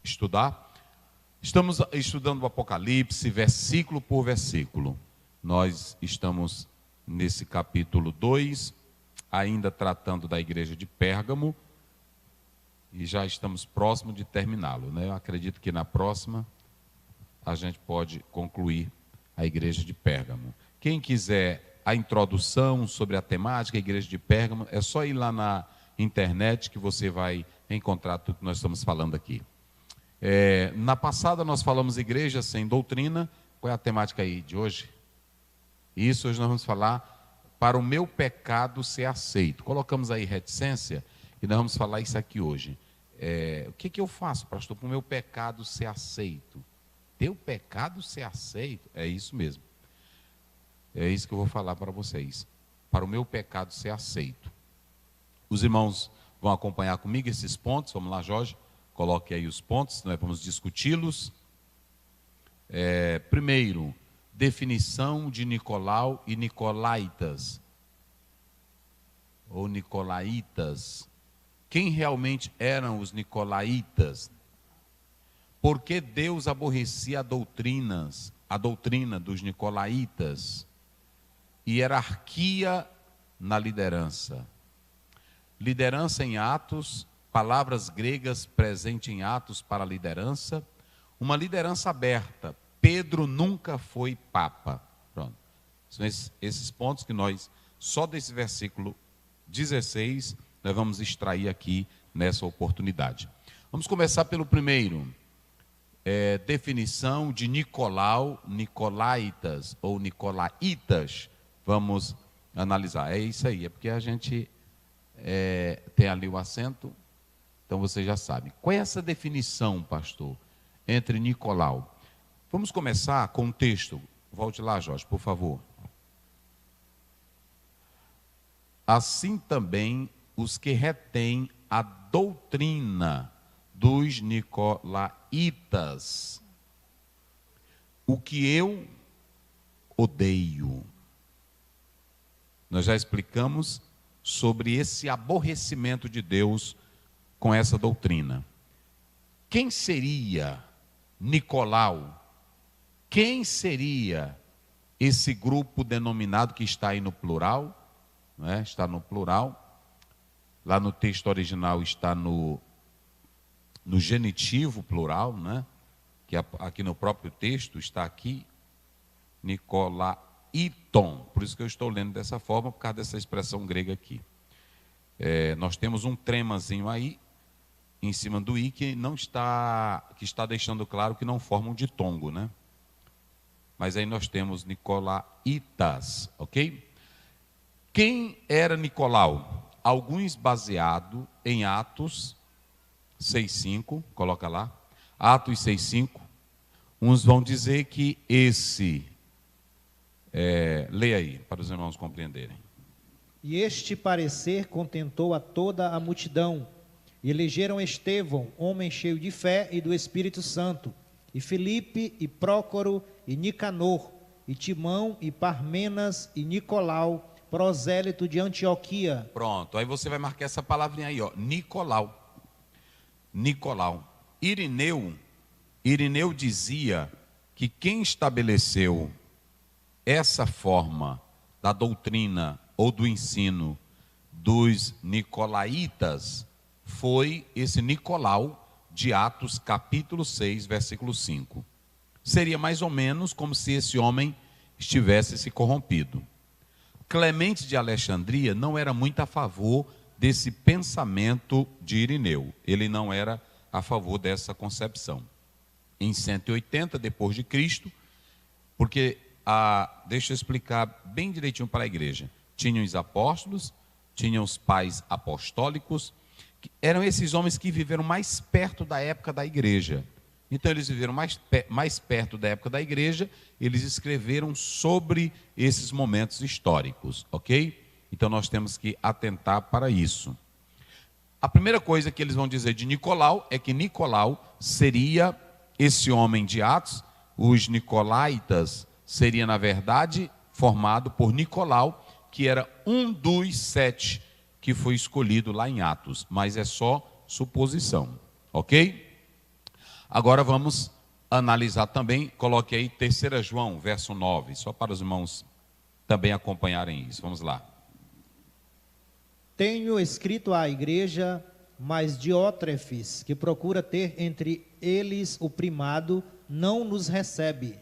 estudar. Estamos estudando o Apocalipse, versículo por versículo. Nós estamos nesse capítulo 2, ainda tratando da igreja de Pérgamo, e já estamos próximo de terminá-lo, né? Eu acredito que na próxima a gente pode concluir a igreja de Pérgamo. Quem quiser a introdução sobre a temática, a igreja de Pérgamo, é só ir lá na internet que você vai encontrar tudo que nós estamos falando aqui. Na passada nós falamos igreja sem doutrina. Qual é a temática aí de hoje? Isso, hoje nós vamos falar para o meu pecado ser aceito. Colocamos aí reticência e nós vamos falar isso aqui hoje. O que eu faço, pastor, para o meu pecado ser aceito? Teu pecado ser aceito? É isso mesmo. É isso que eu vou falar para vocês. Para o meu pecado ser aceito. Os irmãos vão acompanhar comigo esses pontos. Vamos lá, Jorge. Coloque aí os pontos, nós vamos discuti-los. Primeiro, definição de Nicolau e Nicolaitas. Ou Nicolaitas. Quem realmente eram os Nicolaitas? Por que Deus aborrecia a doutrina dos Nicolaitas? Hierarquia na liderança. Liderança em Atos, palavras gregas presentes em Atos para liderança. Uma liderança aberta. Pedro nunca foi papa. Pronto. São esses pontos que nós, só desse versículo 16, nós vamos extrair aqui nessa oportunidade. Vamos começar pelo primeiro. Definição de Nicolau, Nicolaitas ou Nicolaitas. Vamos analisar. É isso aí, é porque a gente tem ali o acento, então você já sabe. Qual é essa definição, pastor, entre Nicolau? Vamos começar com um texto. Volte lá, Jorge, por favor. Assim também os que retêm a doutrina dos Nicolaitas, o que eu odeio. Nós já explicamos sobre esse aborrecimento de Deus com essa doutrina. Quem seria Nicolau? Quem seria esse grupo denominado que está aí no plural? Não é? Está no plural. Lá no texto original está no genitivo plural, né? Que aqui no próprio texto está aqui, Nicolaiton. Por isso que eu estou lendo dessa forma, por causa dessa expressão grega aqui. Nós temos um tremazinho aí, em cima do i, que está deixando claro que não forma um ditongo, né? Mas aí nós temos Nicolaitas, ok? Quem era Nicolau? Alguns baseado em Atos 6:5, coloca lá, Atos 6:5. Uns vão dizer que leia aí, para os irmãos compreenderem. E este parecer contentou a toda a multidão, e elegeram Estevão, homem cheio de fé e do Espírito Santo, e Filipe, e Prócoro, e Nicanor, e Timão, e Parmenas, e Nicolau, prosélito de Antioquia. Pronto, aí você vai marcar essa palavrinha aí, ó, Nicolau. Irineu dizia que quem estabeleceu essa forma da doutrina ou do ensino dos Nicolaitas foi esse Nicolau de Atos capítulo 6, versículo 5. Seria mais ou menos como se esse homem estivesse se corrompido. Clemente de Alexandria não era muito a favor desse pensamento de Irineu. Ele não era a favor dessa concepção. Em 180 depois de Cristo, porque deixa eu explicar bem direitinho para a igreja. Tinham os apóstolos, tinham os pais apostólicos, que eram esses homens que viveram mais perto da época da igreja. Então eles viveram mais perto da época da igreja, eles escreveram sobre esses momentos históricos, ok? Então nós temos que atentar para isso. A primeira coisa que eles vão dizer de Nicolau é que Nicolau seria esse homem de Atos. Os Nicolaitas seria, na verdade, formado por Nicolau, que era um dos 7 que foi escolhido lá em Atos, mas é só suposição, ok? Agora vamos analisar também, coloque aí 3 João, verso 9, só para os irmãos também acompanharem isso. Vamos lá. Tenho escrito à igreja, mas Diótrefes, que procura ter entre eles o primado, não nos recebe.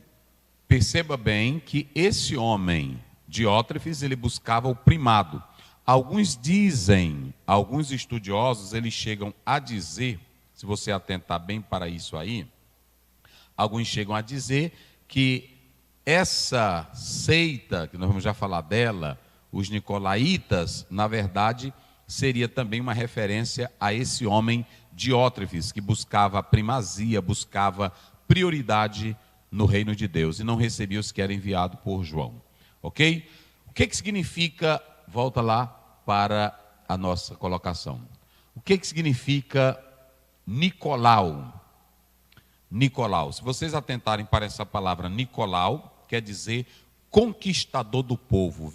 Perceba bem que esse homem, Diótrefes, ele buscava o primado. Alguns dizem, alguns estudiosos, eles chegam a dizer, se você atentar bem para isso aí, alguns chegam a dizer que essa seita, que nós vamos já falar dela, os nicolaítas, na verdade, seria também uma referência a esse homem Diótrefes, que buscava primazia, buscava prioridade no reino de Deus, e não recebia os que era enviado por João. Ok? O que significa, volta lá para a nossa colocação, o que significa Nicolau? Nicolau, se vocês atentarem para essa palavra Nicolau, quer dizer conquistador do povo,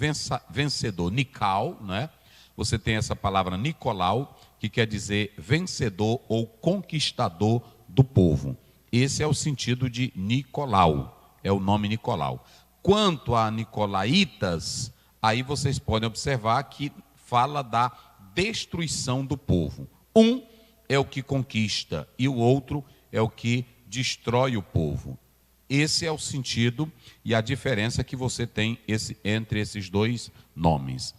vencedor. Nical, né? Você tem essa palavra Nicolau, que quer dizer vencedor ou conquistador do povo. Esse é o sentido de Nicolau, é o nome Nicolau. Quanto a Nicolaitas, aí vocês podem observar que fala da destruição do povo. Um é o que conquista e o outro é o que destrói o povo. Esse é o sentido e a diferença que você tem entre esses dois nomes.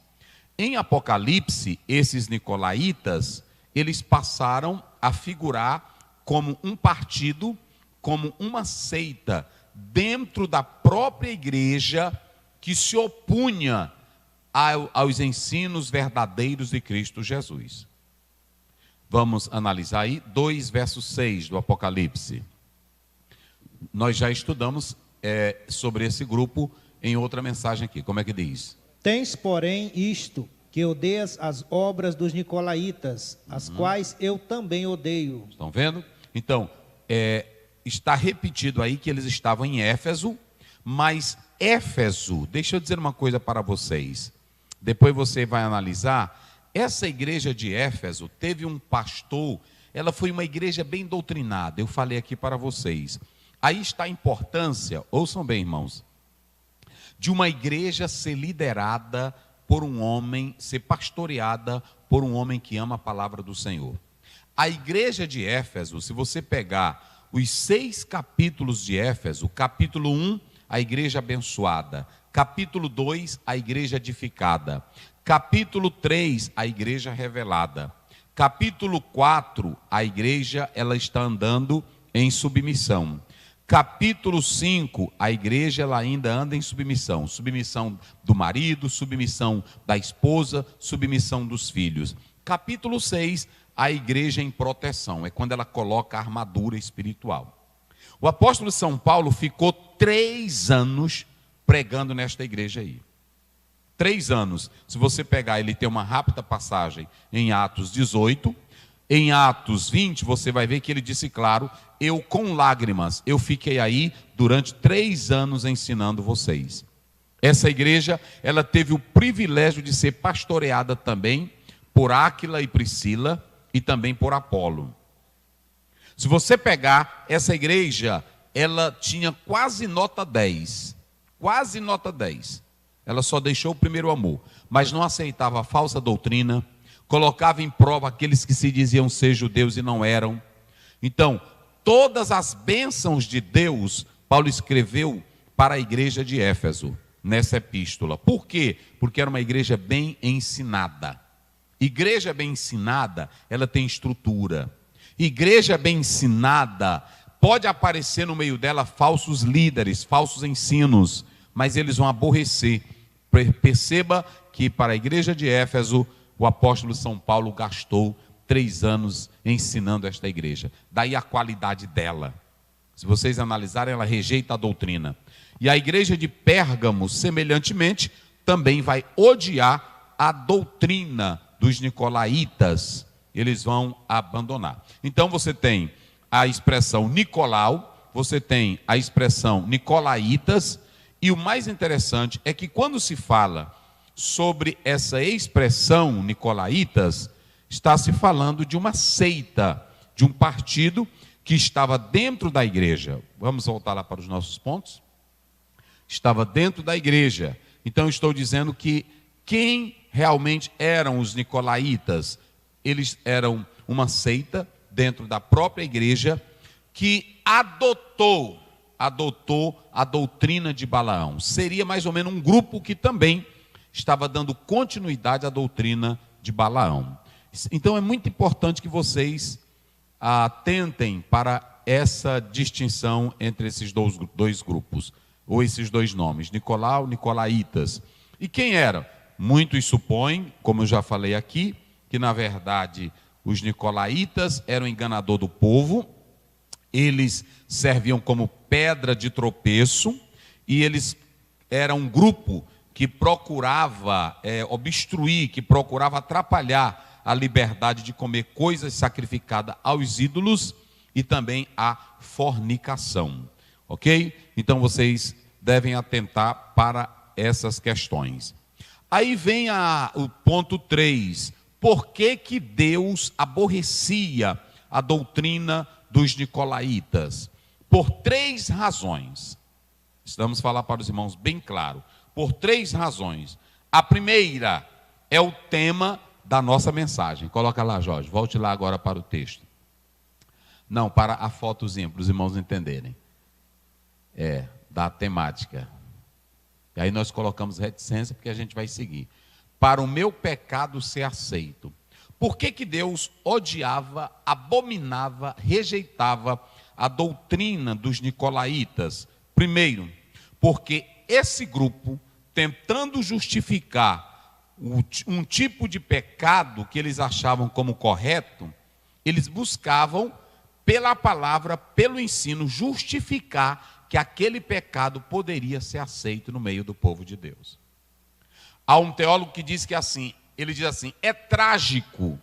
Em Apocalipse, esses nicolaítas, eles passaram a figurar como um partido, como uma seita, dentro da própria igreja, que se opunha aos ensinos verdadeiros de Cristo Jesus. Vamos analisar aí 2 versos 6 do Apocalipse. Nós já estudamos sobre esse grupo em outra mensagem aqui. Como é que diz? Tens, porém, isto, que odeias as obras dos nicolaítas, as quais eu também odeio. Estão vendo? Então, está repetido aí que eles estavam em Éfeso, mas Éfeso, deixa eu dizer uma coisa para vocês. Depois você vai analisar. Essa igreja de Éfeso teve um pastor, ela foi uma igreja bem doutrinada, eu falei aqui para vocês. Aí está a importância, ouçam bem, irmãos, de uma igreja ser liderada por um homem, ser pastoreada por um homem que ama a palavra do Senhor. A igreja de Éfeso, se você pegar os 6 capítulos de Éfeso, capítulo 1, a igreja abençoada, capítulo 2, a igreja edificada, capítulo 3, a igreja revelada, capítulo 4, a igreja ela está andando em submissão, capítulo 5, a igreja ela ainda anda em submissão, submissão do marido, submissão da esposa, submissão dos filhos, capítulo 6, a igreja em proteção, é quando ela coloca a armadura espiritual. O apóstolo São Paulo ficou 3 anos pregando nesta igreja aí. 3 anos. Se você pegar, ele tem uma rápida passagem em Atos 18. Em Atos 20, você vai ver que ele disse claro, eu com lágrimas, eu fiquei aí durante 3 anos ensinando vocês. Essa igreja, ela teve o privilégio de ser pastoreada também por Áquila e Priscila e também por Apolo. Se você pegar essa igreja, ela tinha quase nota 10. Quase nota 10. Ela só deixou o primeiro amor, mas não aceitava a falsa doutrina, colocava em prova aqueles que se diziam ser judeus e não eram. Então, todas as bênçãos de Deus, Paulo escreveu para a igreja de Éfeso, nessa epístola. Por quê? Porque era uma igreja bem ensinada. Igreja bem ensinada, ela tem estrutura. Igreja bem ensinada, pode aparecer no meio dela falsos líderes, falsos ensinos, mas eles vão aborrecer. Perceba que para a igreja de Éfeso, o apóstolo São Paulo gastou 3 anos ensinando esta igreja. Daí a qualidade dela. Se vocês analisarem, ela rejeita a doutrina. E a igreja de Pérgamo, semelhantemente, também vai odiar a doutrina dos nicolaítas. Eles vão abandonar. Então você tem a expressão Nicolau, você tem a expressão nicolaítas, e o mais interessante é que quando se fala sobre essa expressão nicolaítas, está se falando de uma seita, de um partido que estava dentro da igreja. Vamos voltar lá para os nossos pontos? Estava dentro da igreja. Então estou dizendo que quem realmente eram os nicolaítas? Eles eram uma seita dentro da própria igreja que adotou a doutrina de Balaão. Seria mais ou menos um grupo que também estava dando continuidade à doutrina de Balaão. Então é muito importante que vocês atentem para essa distinção entre esses dois grupos, ou esses dois nomes, Nicolau, Nicolaítas. E quem era? Muitos supõem, como eu já falei aqui, que na verdade os nicolaítas eram enganador do povo, eles serviam como pedra de tropeço, e eles eram um grupo que procurava obstruir, que procurava atrapalhar a liberdade de comer coisas sacrificadas aos ídolos e também a fornicação, ok? Então vocês devem atentar para essas questões. Aí vem o ponto 3. Por que que Deus aborrecia a doutrina dos nicolaítas? Por 3 razões. Vamos falar para os irmãos bem claro. Por 3 razões. A primeira é o tema da nossa mensagem. Coloca lá, Jorge. Volte lá agora para o texto. Não, para a fotozinha, para os irmãos entenderem. Da temática. E aí nós colocamos reticência, porque a gente vai seguir. Para o meu pecado ser aceito. Por que que Deus odiava, abominava, rejeitava a doutrina dos nicolaítas? Primeiro, porque esse grupo, tentando justificar um tipo de pecado que eles achavam como correto, eles buscavam, pela palavra, pelo ensino, justificar que aquele pecado poderia ser aceito no meio do povo de Deus. Há um teólogo que diz que ele diz assim, é trágico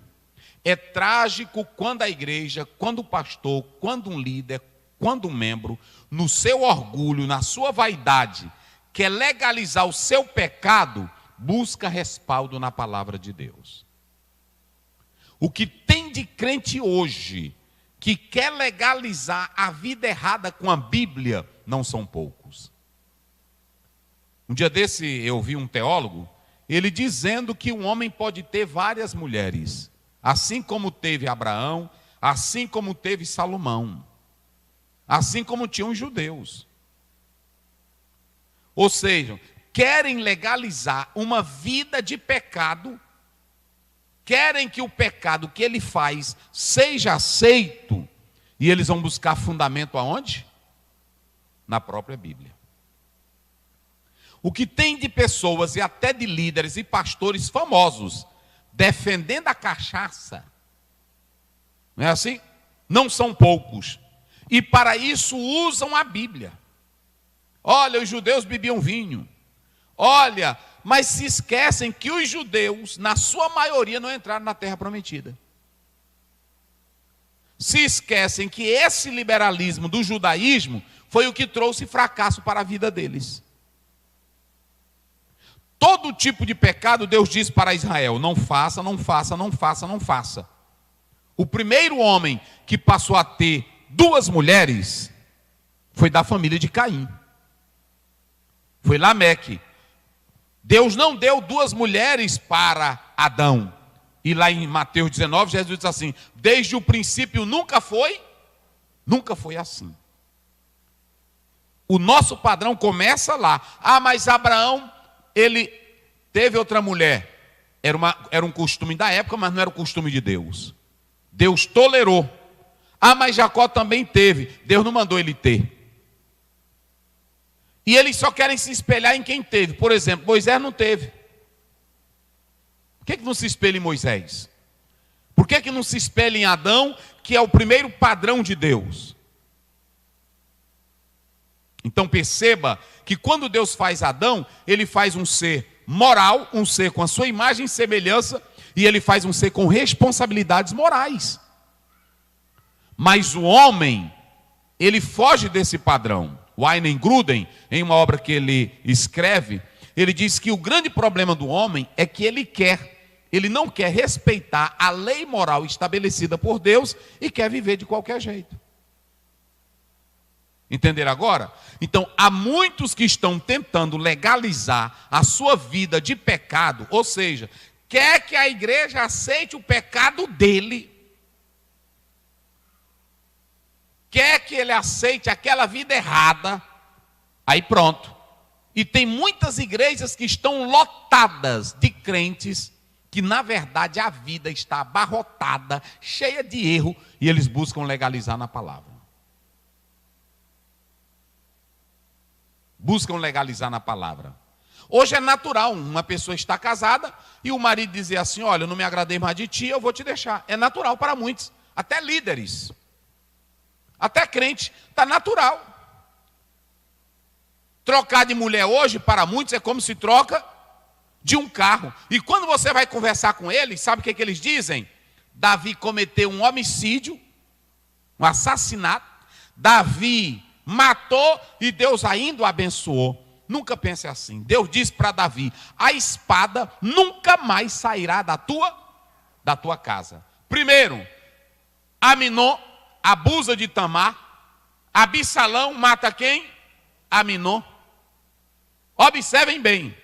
quando a igreja, quando o pastor, quando um líder, quando um membro, no seu orgulho, na sua vaidade, quer legalizar o seu pecado, busca respaldo na palavra de Deus. O que tem de crente hoje, que quer legalizar a vida errada com a Bíblia, não são poucos. Um dia desse eu vi um teólogo, ele dizendo que um homem pode ter várias mulheres, assim como teve Abraão, assim como teve Salomão, assim como tinham os judeus. Ou seja, querem legalizar uma vida de pecado, querem que o pecado que ele faz seja aceito, e eles vão buscar fundamento aonde? Na própria Bíblia. O que tem de pessoas e até de líderes e pastores famosos defendendo a cachaça, não é assim? Não são poucos. E para isso usam a Bíblia. Olha, os judeus bebiam vinho. Olha, mas se esquecem que os judeus, na sua maioria, não entraram na terra prometida. Se esquecem que esse liberalismo do judaísmo foi o que trouxe fracasso para a vida deles. Todo tipo de pecado Deus diz para Israel, não faça, não faça, não faça, não faça. O primeiro homem que passou a ter 2 mulheres foi da família de Caim. Foi Lameque. Deus não deu 2 mulheres para Adão. E lá em Mateus 19, Jesus diz assim, desde o princípio nunca foi assim. O nosso padrão começa lá. Mas Abraão, ele teve outra mulher. Era um costume da época, mas não era o costume de Deus. Deus tolerou. Mas Jacó também teve. Deus não mandou ele ter. E eles só querem se espelhar em quem teve. Por exemplo, Moisés não teve. Por que não se espelha em Moisés? Por que não se espelha em Adão, que é o primeiro padrão de Deus? Então perceba que quando Deus faz Adão, ele faz um ser moral, um ser com a sua imagem e semelhança, e ele faz um ser com responsabilidades morais. Mas o homem, ele foge desse padrão. O Ainen Gruden, em uma obra que ele escreve, ele diz que o grande problema do homem é que ele não quer respeitar a lei moral estabelecida por Deus e quer viver de qualquer jeito. Entenderam agora? Então, há muitos que estão tentando legalizar a sua vida de pecado, ou seja, quer que a igreja aceite o pecado dele, quer que ele aceite aquela vida errada, aí pronto. E tem muitas igrejas que estão lotadas de crentes que na verdade a vida está abarrotada, cheia de erro, e eles buscam legalizar na palavra. Buscam legalizar na palavra. Hoje é natural uma pessoa estar casada e o marido dizer assim: olha, eu não me agradei mais de ti, eu vou te deixar. É natural para muitos, até líderes, até crente, está natural. Trocar de mulher hoje, para muitos, é como se troca de um carro. E quando você vai conversar com eles, sabe o que eles dizem? Davi cometeu um homicídio, um assassinato. Davi matou e Deus ainda o abençoou. Nunca pense assim. Deus disse para Davi: a espada nunca mais sairá da tua casa. Primeiro, Aminon abusa de Tamar. Absalão mata quem? Aminon. Observem bem.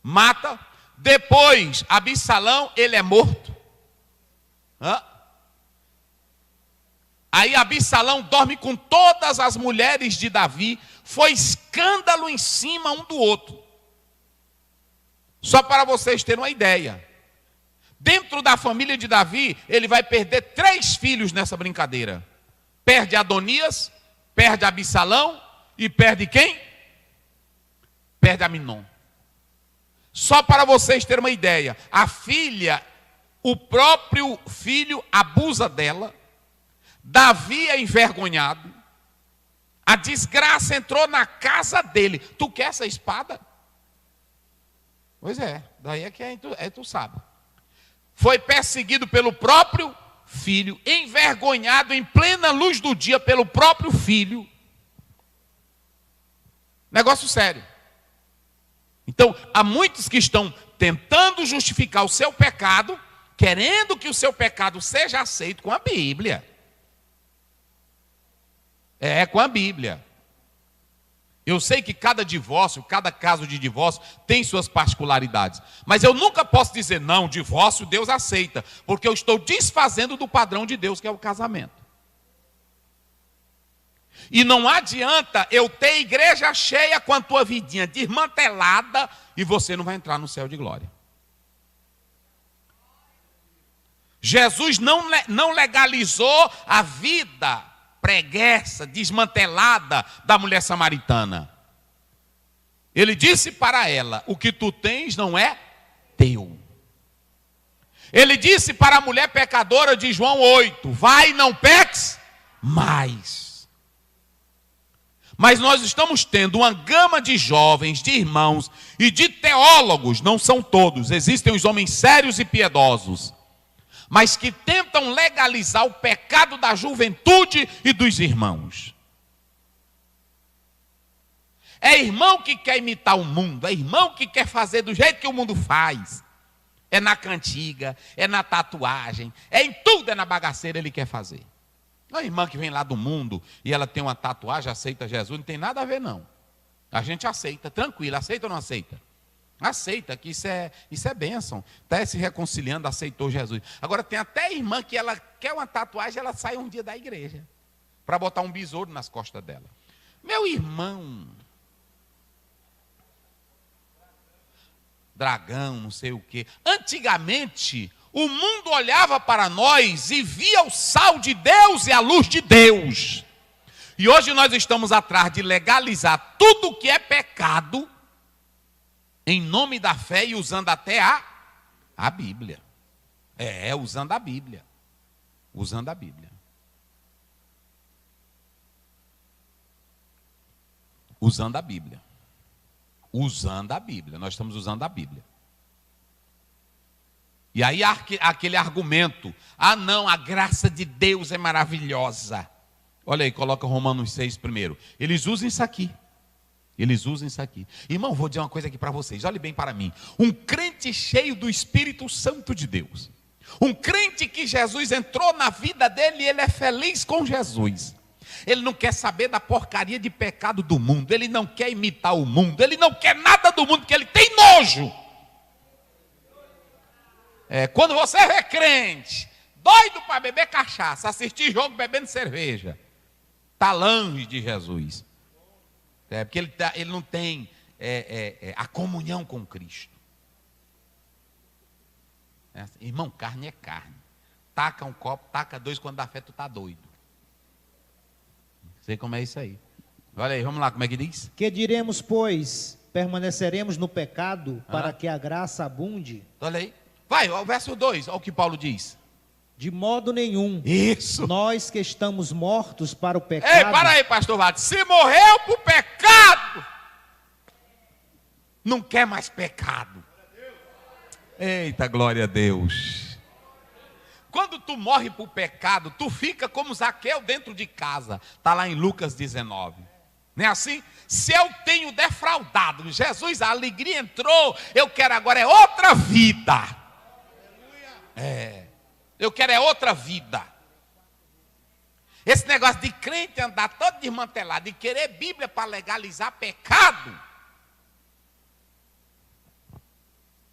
Mata. Depois, Absalão, ele é morto. Aí Absalão dorme com todas as mulheres de Davi. Foi escândalo em cima um do outro. Só para vocês terem uma ideia. Dentro da família de Davi, ele vai perder 3 filhos nessa brincadeira. Perde Adonias, perde Absalão e perde quem? Perde Aminon. Só para vocês terem uma ideia. A filha, o próprio filho abusa dela. Davi é envergonhado. A desgraça entrou na casa dele. Tu quer essa espada? Pois é, daí é que tu sabe. Foi perseguido pelo próprio filho, envergonhado em plena luz do dia pelo próprio filho. Negócio sério. Então, há muitos que estão tentando justificar o seu pecado, querendo que o seu pecado seja aceito com a Bíblia. É, com a Bíblia. Eu sei que cada divórcio, cada caso de divórcio tem suas particularidades. Mas eu nunca posso dizer, não, divórcio Deus aceita. Porque eu estou desfazendo do padrão de Deus, que é o casamento. E não adianta eu ter igreja cheia com a tua vidinha desmantelada e você não vai entrar no céu de glória. Jesus não legalizou a vida preguiça, desmantelada da mulher samaritana. Ele disse para ela: o que tu tens não é teu. Ele disse para a mulher pecadora de João 8: vai e não peques mais. Mas nós estamos tendo uma gama de jovens, de irmãos e de teólogos, não são todos, existem os homens sérios e piedosos, mas que tentam legalizar o pecado da juventude e dos irmãos. É irmão que quer imitar o mundo, é irmão que quer fazer do jeito que o mundo faz. É na cantiga, é na tatuagem, é em tudo, é na bagaceira ele quer fazer. Não é irmã que vem lá do mundo e ela tem uma tatuagem, aceita Jesus, não tem nada a ver não. A gente aceita, tranquilo, aceita ou não aceita? Aceita, que isso é bênção. Está se reconciliando, aceitou Jesus. Agora tem até irmã que ela quer uma tatuagem, ela sai um dia da igreja para botar um besouro nas costas dela. Meu irmão, dragão, não sei o quê. Antigamente, o mundo olhava para nós e via o sal de Deus e a luz de Deus. E hoje nós estamos atrás de legalizar tudo que é pecado em nome da fé e usando até a Bíblia. Usando a Bíblia. Usando a Bíblia. Usando a Bíblia. Usando a Bíblia. Nós estamos usando a Bíblia. E aí há aquele argumento: ah não, a graça de Deus é maravilhosa. Olha aí, coloca Romanos 6 primeiro. Eles usam isso aqui. Eles usam isso aqui. Irmão, vou dizer uma coisa aqui para vocês. Olhe bem para mim. Um crente cheio do Espírito Santo de Deus. Um crente que Jesus entrou na vida dele e ele é feliz com Jesus. Ele não quer saber da porcaria de pecado do mundo. Ele não quer imitar o mundo. Ele não quer nada do mundo, porque ele tem nojo. Quando você é crente, doido para beber cachaça, assistir jogo bebendo cerveja, está longe de Jesus. Porque ele não tem a comunhão com Cristo. Irmão, carne é carne. Taca um copo, taca dois, quando dá fé tu está doido. Sei como é isso aí. Olha aí, vamos lá, como é que diz? Que diremos, pois? Permaneceremos no pecado para que a graça abunde? Olha aí. Vai, o verso 2, olha o que Paulo diz. De modo nenhum. Isso. Nós que estamos mortos para o pecado. Ei, para aí, pastor Wagner. Se morreu para o pecado, não quer mais pecado. Eita, glória a Deus. Quando tu morre para o pecado, tu fica como Zaqueu dentro de casa. Está lá em Lucas 19. Não é assim? Se eu tenho defraudado, Jesus, a alegria entrou, eu quero agora outra vida. Eu quero outra vida. Esse negócio de crente andar todo desmantelado e querer Bíblia para legalizar pecado.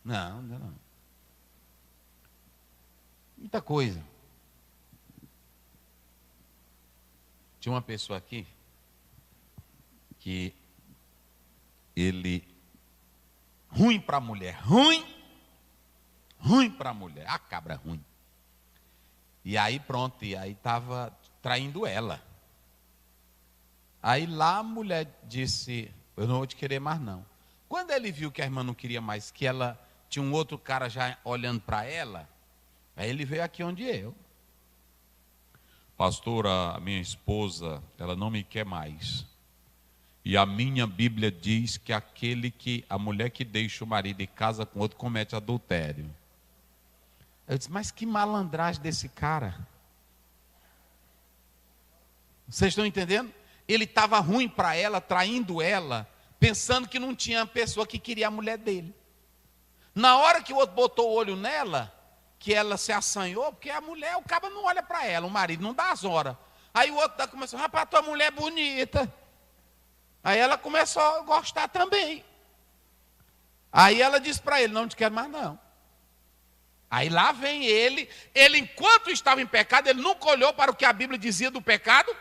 Não. Muita coisa. Tinha uma pessoa aqui que ele ruim para a mulher, ruim para a mulher, a cabra ruim. E aí pronto, e aí estava traindo ela. Aí lá a mulher disse, eu não vou te querer mais não. Quando ele viu que a irmã não queria mais, que ela tinha um outro cara já olhando para ela, aí ele veio aqui onde eu. Pastora, a minha esposa, ela não me quer mais. E a minha Bíblia diz que a mulher que deixa o marido e casa com outro comete adultério. Eu disse, mas que malandragem desse cara. Vocês estão entendendo? Ele estava ruim para ela, traindo ela, pensando que não tinha pessoa que queria a mulher dele. Na hora que o outro botou o olho nela, que ela se assanhou, porque a mulher, o cara não olha para ela, o marido não dá as horas. Aí o outro começou, rapaz, tua mulher é bonita. Aí ela começou a gostar também. Aí ela disse para ele, não te quero mais não. Aí lá vem ele enquanto estava em pecado, ele nunca olhou para o que a Bíblia dizia do pecado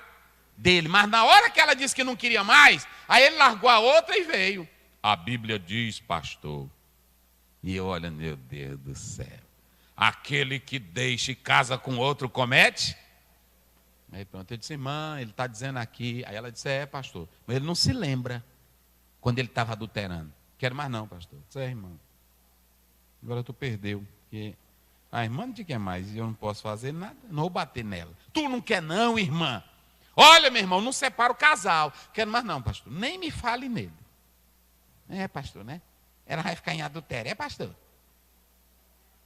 dele. Mas na hora que ela disse que não queria mais, aí ele largou a outra e veio. A Bíblia diz, pastor. E olha, meu Deus do céu. Aquele que deixa e casa com outro comete? Aí pronto, eu disse, irmã, ele está dizendo aqui. Aí ela disse, pastor. Mas ele não se lembra quando ele estava adulterando. Quero mais não, pastor. Eu disse, irmão. Agora tu perdeu. Porque a irmã não te quer mais. E eu não posso fazer nada. Não vou bater nela. Tu não quer não, irmã. Olha, meu irmão, não separa o casal. Quero mais não, pastor. Nem me fale nele. Pastor, né? Ela vai ficar em adultério. Pastor.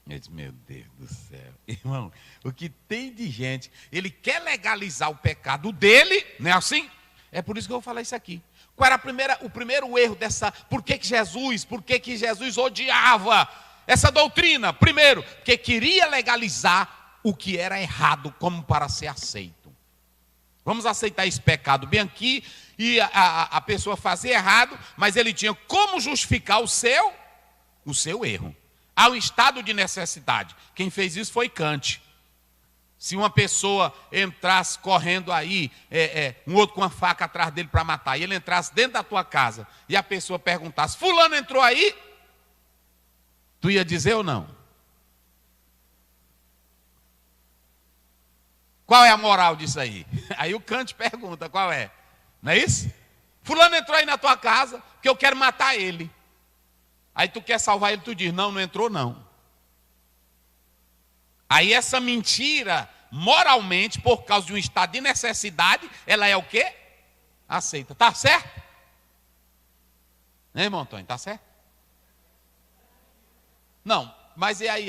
Eu disse, meu Deus do céu. Irmão, o que tem de gente, ele quer legalizar o pecado dele, não é assim? É por isso que eu vou falar isso aqui. Qual era o primeiro erro dessa, por que Jesus odiava essa doutrina? Primeiro, porque queria legalizar o que era errado como para ser aceito. Vamos aceitar esse pecado bem aqui, e a pessoa fazia errado, mas ele tinha como justificar o seu erro. Há um estado de necessidade. Quem fez isso foi Kant. Se uma pessoa entrasse correndo aí, um outro com uma faca atrás dele para matar, e ele entrasse dentro da tua casa, e a pessoa perguntasse, fulano entrou aí? Tu ia dizer ou não? Qual é a moral disso aí? Aí o Kant pergunta, qual é? Não é isso? Fulano entrou aí na tua casa, porque eu quero matar ele. Aí tu quer salvar ele, tu diz, não entrou não. Aí essa mentira, moralmente, por causa de um estado de necessidade, ela é o quê? Aceita. Tá certo? Né, irmão Antônio? Tá certo? Não, mas e aí?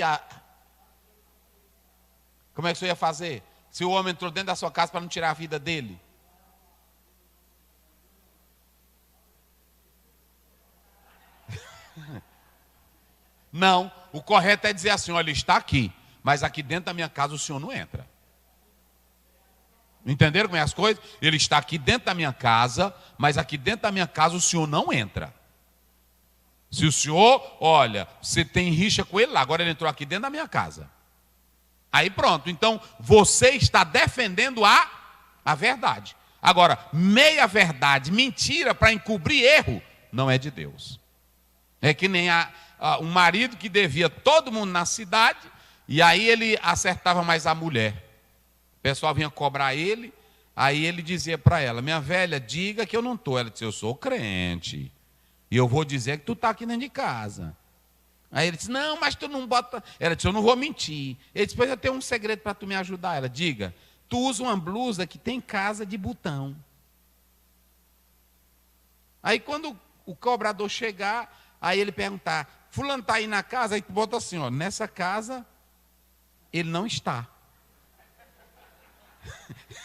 Como é que você ia fazer? Se o homem entrou dentro da sua casa para não tirar a vida dele? Não, o correto é dizer assim, olha, está aqui, mas aqui dentro da minha casa o senhor não entra. Entenderam como é as coisas? Ele está aqui dentro da minha casa, mas aqui dentro da minha casa o senhor não entra. Se o senhor, olha, você tem rixa com ele lá, agora ele entrou aqui dentro da minha casa. Aí pronto, então você está defendendo a verdade. Agora, meia verdade, mentira para encobrir erro, não é de Deus. É que nem um marido que devia todo mundo na cidade, e aí ele acertava mais a mulher. O pessoal vinha cobrar ele, aí ele dizia para ela: minha velha, diga que eu não estou. Ela disse: eu sou crente, e eu vou dizer que tu está aqui dentro de casa. Aí ele disse: não, mas tu não bota. Ela disse: eu não vou mentir. Ele disse: pois eu tenho um segredo para tu me ajudar. Ela: diga, tu usa uma blusa que tem casa de botão. Aí quando o cobrador chegar, aí ele perguntar: fulano está aí na casa? Aí tu bota assim, ó, nessa casa ele não está.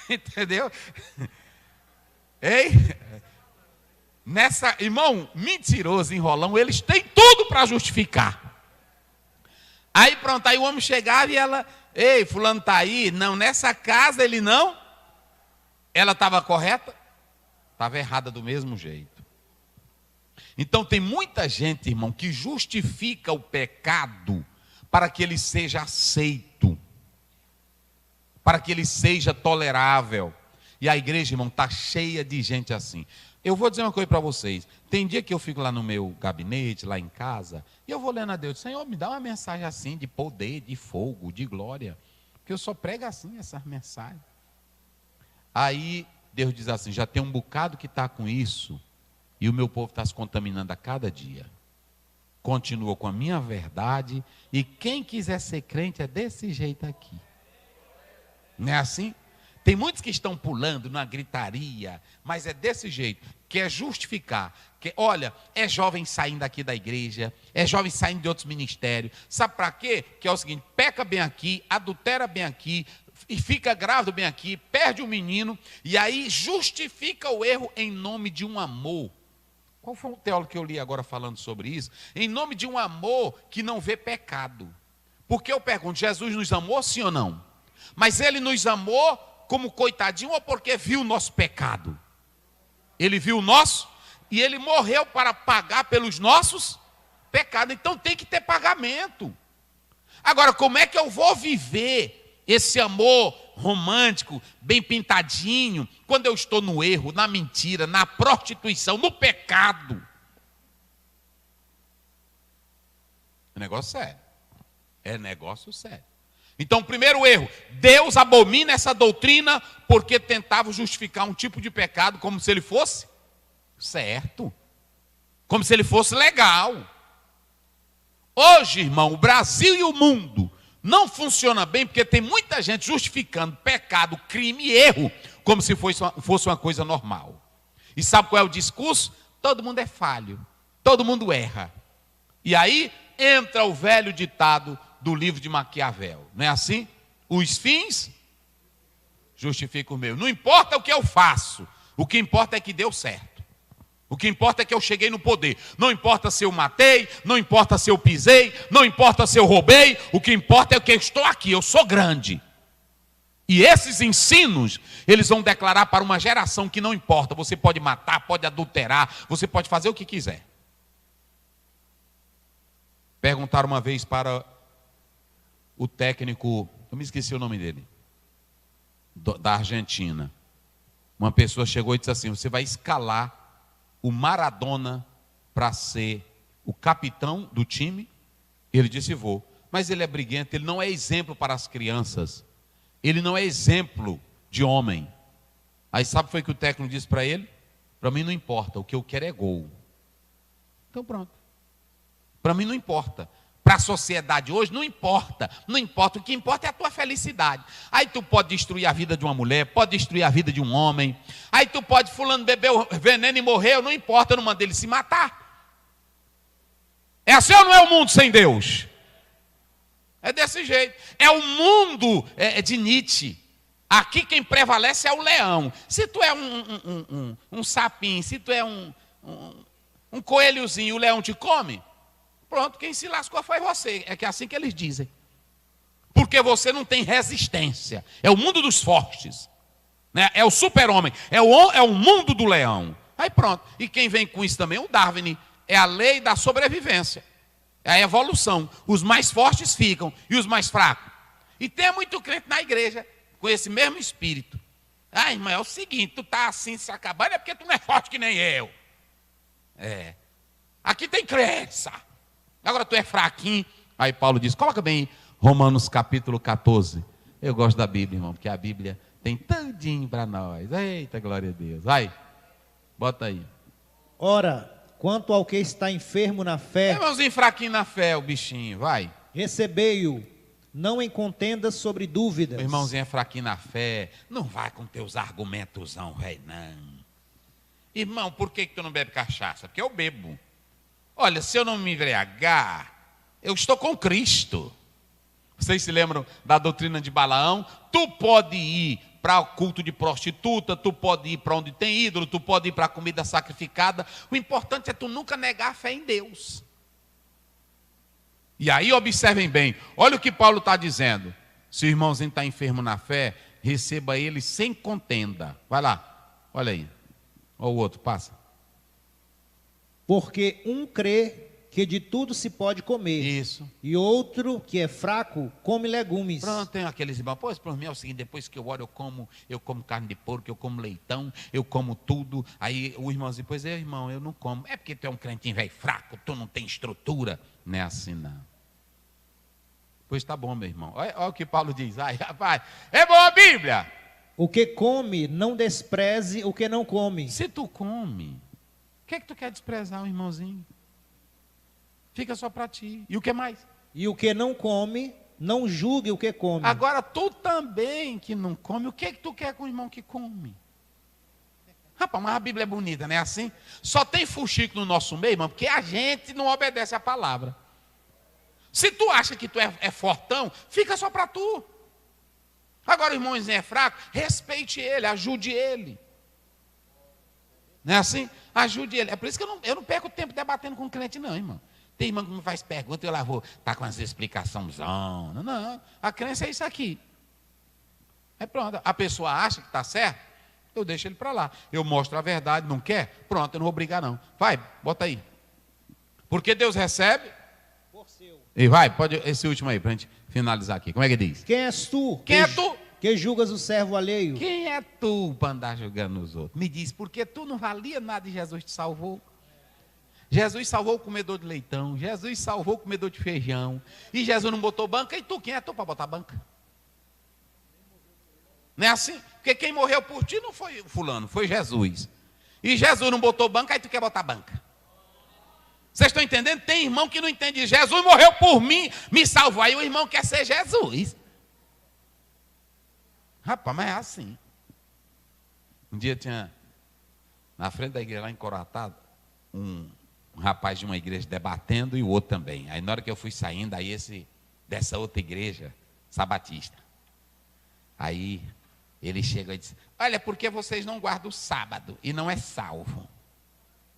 Entendeu? Ei? Irmão, mentiroso, enrolão, eles têm tudo para justificar. Aí pronto, aí o homem chegava e ela: ei, fulano está aí? Não, nessa casa ele não. Ela estava correta? Estava errada do mesmo jeito. Então tem muita gente, irmão, que justifica o pecado para que ele seja aceito, para que ele seja tolerável. E a igreja, irmão, está cheia de gente assim. Eu vou dizer uma coisa para vocês. Tem dia que eu fico lá no meu gabinete, lá em casa, e eu vou lendo a Deus: Senhor, me dá uma mensagem assim, de poder, de fogo, de glória. Porque eu só prego assim essas mensagens. Aí Deus diz assim: já tem um bocado que está com isso, e o meu povo está se contaminando a cada dia. Continua com a minha verdade, e quem quiser ser crente é desse jeito aqui. Não é assim? Tem muitos que estão pulando na gritaria, mas é desse jeito, quer justificar, que, olha, é jovem saindo aqui da igreja, é jovem saindo de outros ministérios, sabe para quê? Que é o seguinte: peca bem aqui, adultera bem aqui, e fica grávido bem aqui, perde um menino, e aí justifica o erro em nome de um amor. Qual foi o teólogo que eu li agora falando sobre isso? Em nome de um amor que não vê pecado. Porque eu pergunto: Jesus nos amou, sim ou não? Mas ele nos amou como coitadinho ou porque viu o nosso pecado? Ele viu o nosso e ele morreu para pagar pelos nossos pecados. Então tem que ter pagamento. Agora, como é que eu vou viver esse amor romântico, bem pintadinho, quando eu estou no erro, na mentira, na prostituição, no pecado? É negócio sério. É negócio sério. Então, primeiro erro: Deus abomina essa doutrina porque tentava justificar um tipo de pecado como se ele fosse certo, como se ele fosse legal. Hoje, irmão, o Brasil e o mundo não funciona bem porque tem muita gente justificando pecado, crime e erro como se fosse uma coisa normal. E sabe qual é o discurso? Todo mundo é falho, todo mundo erra. E aí entra o velho ditado do livro de Maquiavel, não é assim? Os fins justificam os meios. Não importa o que eu faço, o que importa é que deu certo. O que importa é que eu cheguei no poder. Não importa se eu matei, não importa se eu pisei, não importa se eu roubei, o que importa é que eu estou aqui, eu sou grande. E esses ensinos, eles vão declarar para uma geração que não importa, você pode matar, pode adulterar, você pode fazer o que quiser. Perguntaram uma vez para o técnico, eu me esqueci o nome dele, da Argentina. Uma pessoa chegou e disse assim: você vai escalar o Maradona para ser o capitão do time? Ele disse: vou. Mas ele é briguento, ele não é exemplo para as crianças, ele não é exemplo de homem. Aí sabe o que foi que o técnico disse para ele? Para mim não importa, o que eu quero é gol. Então pronto. Para mim não importa. Para a sociedade hoje não importa, não importa, o que importa é a tua felicidade. Aí tu pode destruir a vida de uma mulher, pode destruir a vida de um homem, aí tu pode, fulano bebeu veneno e morreu, não importa, eu não mandei ele se matar. É assim ou não é o mundo sem Deus? É desse jeito, é o mundo de Nietzsche. Aqui quem prevalece é o leão. Se tu é um sapinho, se tu é um coelhozinho, o leão te come, pronto, quem se lascou foi você. É que é assim que eles dizem. Porque você não tem resistência. É o mundo dos fortes. né? É o super-homem, é o mundo do leão. Aí pronto. E quem vem com isso também? O Darwin. É a lei da sobrevivência. É a evolução. Os mais fortes ficam e os mais fracos. E tem muito crente na igreja com esse mesmo espírito. Ah, irmão, é o seguinte, tu tá assim se acabando é porque tu não é forte que nem eu. É. Aqui tem crença. Agora tu é fraquinho. Aí Paulo diz, coloca bem Romanos capítulo 14. Eu gosto da Bíblia, irmão, porque a Bíblia tem tandinho para nós. Eita, glória a Deus. Vai, bota aí. Ora, quanto ao que está enfermo na fé, Irmãozinho fraquinho na fé, o bichinho, vai. recebei-o, não em contendas sobre dúvidas. O irmãozinho é fraquinho na fé, não vai com teus argumentosão, velho, não. Irmão, por que tu não bebe cachaça? Porque eu bebo. Olha, se eu não me embriagar, eu estou com Cristo. Vocês se lembram da doutrina de Balaão? Tu pode ir para o culto de prostituta, tu pode ir para onde tem ídolo, tu pode ir para a comida sacrificada. O importante é tu nunca negar a fé em Deus. E aí observem bem, olha o que Paulo está dizendo. Se o irmãozinho está enfermo na fé, receba ele sem contenda. Vai lá, olha aí. Olha o outro, passa. Porque um crê que de tudo se pode comer. Isso. E outro, que é fraco, come legumes. Pronto, tem aqueles irmãos. Pois, para mim é o seguinte, depois que eu oro, eu como carne de porco, eu como leitão, eu como tudo. Aí o irmãozinho, pois é, irmão, eu não como. É porque tu é um crentinho velho fraco, tu não tem estrutura. Não é assim, não. Pois tá bom, meu irmão. Olha o que Paulo diz. Ai, rapaz, é boa a Bíblia. O que come, não despreze o que não come. Se tu come, o que é que tu quer desprezar, o irmãozinho? Fica só para ti. E o que mais? E o que não come, não julgue o que come. Agora, tu também que não come, o que é que tu quer com o irmão que come? Rapaz, mas a Bíblia é bonita, não é assim? Só tem fuxico no nosso meio, irmão, porque a gente não obedece a palavra. Se tu acha que tu é fortão, fica só para tu. Agora o irmãozinho é fraco, respeite ele, ajude ele. Não é assim? Ajude ele. É por isso que eu não perco tempo debatendo com o crente, não, irmão. Tem irmão que me faz pergunta e eu lá vou, tá com as explicações. Não, a crença é isso aqui. É pronto. A pessoa acha que está certo, eu deixo ele para lá. Eu mostro a verdade, não quer? Pronto, eu não vou brigar não. Vai, bota aí. Porque Deus recebe. Por seu. E vai, pode esse último aí, para a gente finalizar aqui. Como é que diz? Quem és tu? Quem é tu? Que julgas o servo alheio? Quem é tu para andar julgando os outros? Me diz, porque tu não valia nada e Jesus te salvou? Jesus salvou o comedor de leitão, Jesus salvou o comedor de feijão, e Jesus não botou banca, e tu, quem é tu para botar banca? Não é assim? Porque quem morreu por ti não foi fulano, foi Jesus. E Jesus não botou banca, aí tu quer botar banca. Vocês estão entendendo? Tem irmão que não entende, Jesus morreu por mim, me salvou, aí o irmão quer ser Jesus. Rapaz, mas é assim. Um dia tinha, na frente da igreja lá em Coroatá, um rapaz de uma igreja debatendo e o outro também. Aí na hora que eu fui saindo, aí dessa outra igreja, sabatista. Aí ele chegou e disse, olha, por que vocês não guardam o sábado e não é salvo?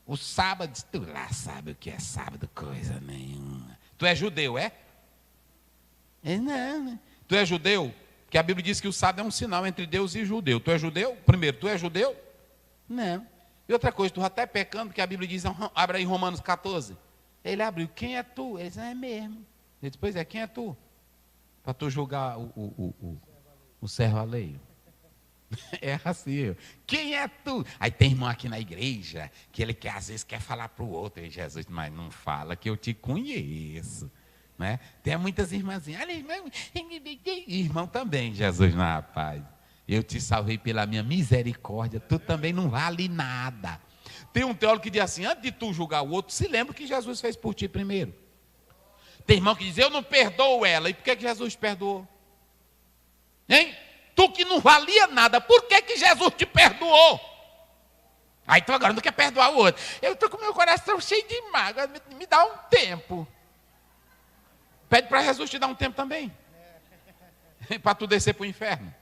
O sábado, tu lá sabe o que é sábado, coisa nenhuma. Tu é judeu, é? Não. Tu é judeu? Porque a Bíblia diz que o sábado é um sinal entre Deus e judeu. Tu é judeu? Primeiro, tu é judeu? Não. E outra coisa, tu já está pecando, porque a Bíblia diz, abre aí Romanos 14. Ele abriu, quem é tu? Ele disse, é mesmo. Ele disse, pois é, quem é tu? Para tu julgar o servo alheio. É assim, quem é tu? Aí tem irmão aqui na igreja, que ele às vezes quer falar para o outro, e Jesus, mas não fala que eu te conheço. Né? Tem muitas irmãzinhas, olha, irmão também, Jesus, não, rapaz. Eu te salvei pela minha misericórdia, tu também não vale nada. Tem um teólogo que diz assim, antes de tu julgar o outro, se lembra o que Jesus fez por ti primeiro. Tem irmão que diz, eu não perdoo ela, e por que Jesus perdoou? Hein? Tu que não valia nada, por que Jesus te perdoou? Aí tu agora não quer perdoar o outro. Eu estou com meu coração cheio de mágoa, me dá um tempo. Pede para Jesus te dar um tempo também. Para tu descer para o inferno.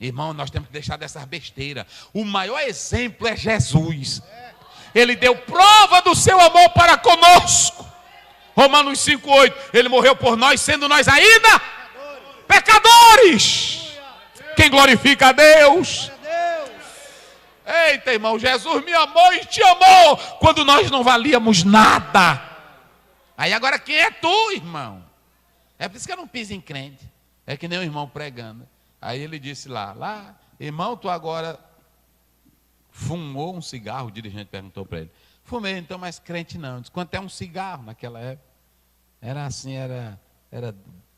Irmão, nós temos que deixar dessas besteiras. O maior exemplo é Jesus. Ele deu prova do seu amor para conosco. Romanos 5,8. Ele morreu por nós, sendo nós ainda pecadores. Quem glorifica a Deus? Glória a Deus. Eita, irmão, Jesus me amou e te amou quando nós não valíamos nada. Aí agora quem é tu, irmão? É por isso que eu não piso em crente. É que nem o irmão pregando. Aí ele disse lá, irmão, tu agora fumou um cigarro? O dirigente perguntou para ele. Fumei, então, mas crente não. Disse, quanto é um cigarro naquela época? Era assim, era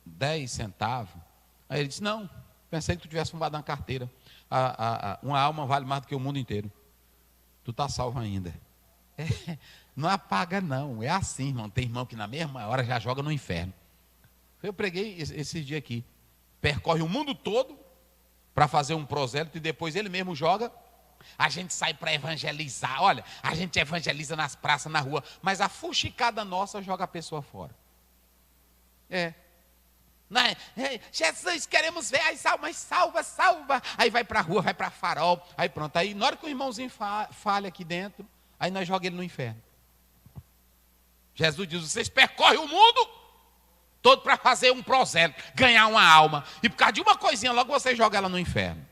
10 centavos. Aí ele disse, não, pensei que tu tivesse fumado na carteira. Uma alma vale mais do que o mundo inteiro. Tu está salvo ainda. Não apaga não, é assim, irmão. Tem irmão que na mesma hora já joga no inferno. Eu preguei esse dia aqui. Percorre o mundo todo para fazer um prosélito e depois ele mesmo joga. A gente sai para evangelizar. Olha, a gente evangeliza nas praças, na rua, mas a fuxicada nossa joga a pessoa fora. Jesus, queremos ver as almas, salva. Aí vai para a rua, vai para farol. Aí pronto, aí na hora que o irmãozinho falha aqui dentro, aí nós jogamos ele no inferno. Jesus diz, vocês percorrem o mundo todo para fazer um prosélito, ganhar uma alma. E por causa de uma coisinha, logo você joga ela no inferno.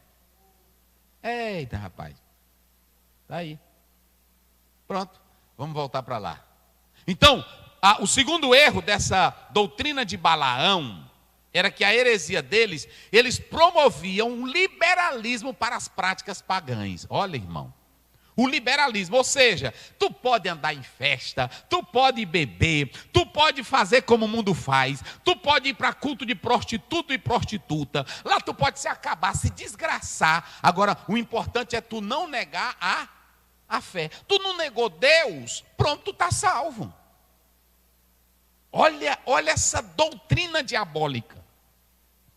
Eita, rapaz. Está aí. Pronto, vamos voltar para lá. Então, o segundo erro dessa doutrina de Balaão era que a heresia deles, eles promoviam um liberalismo para as práticas pagãs. Olha, irmão. O liberalismo, ou seja, tu pode andar em festa, tu pode beber, tu pode fazer como o mundo faz, tu pode ir para culto de prostituto e prostituta, lá tu pode se acabar, se desgraçar. Agora, o importante é tu não negar a fé. Tu não negou Deus, pronto, tu está salvo. Olha essa doutrina diabólica.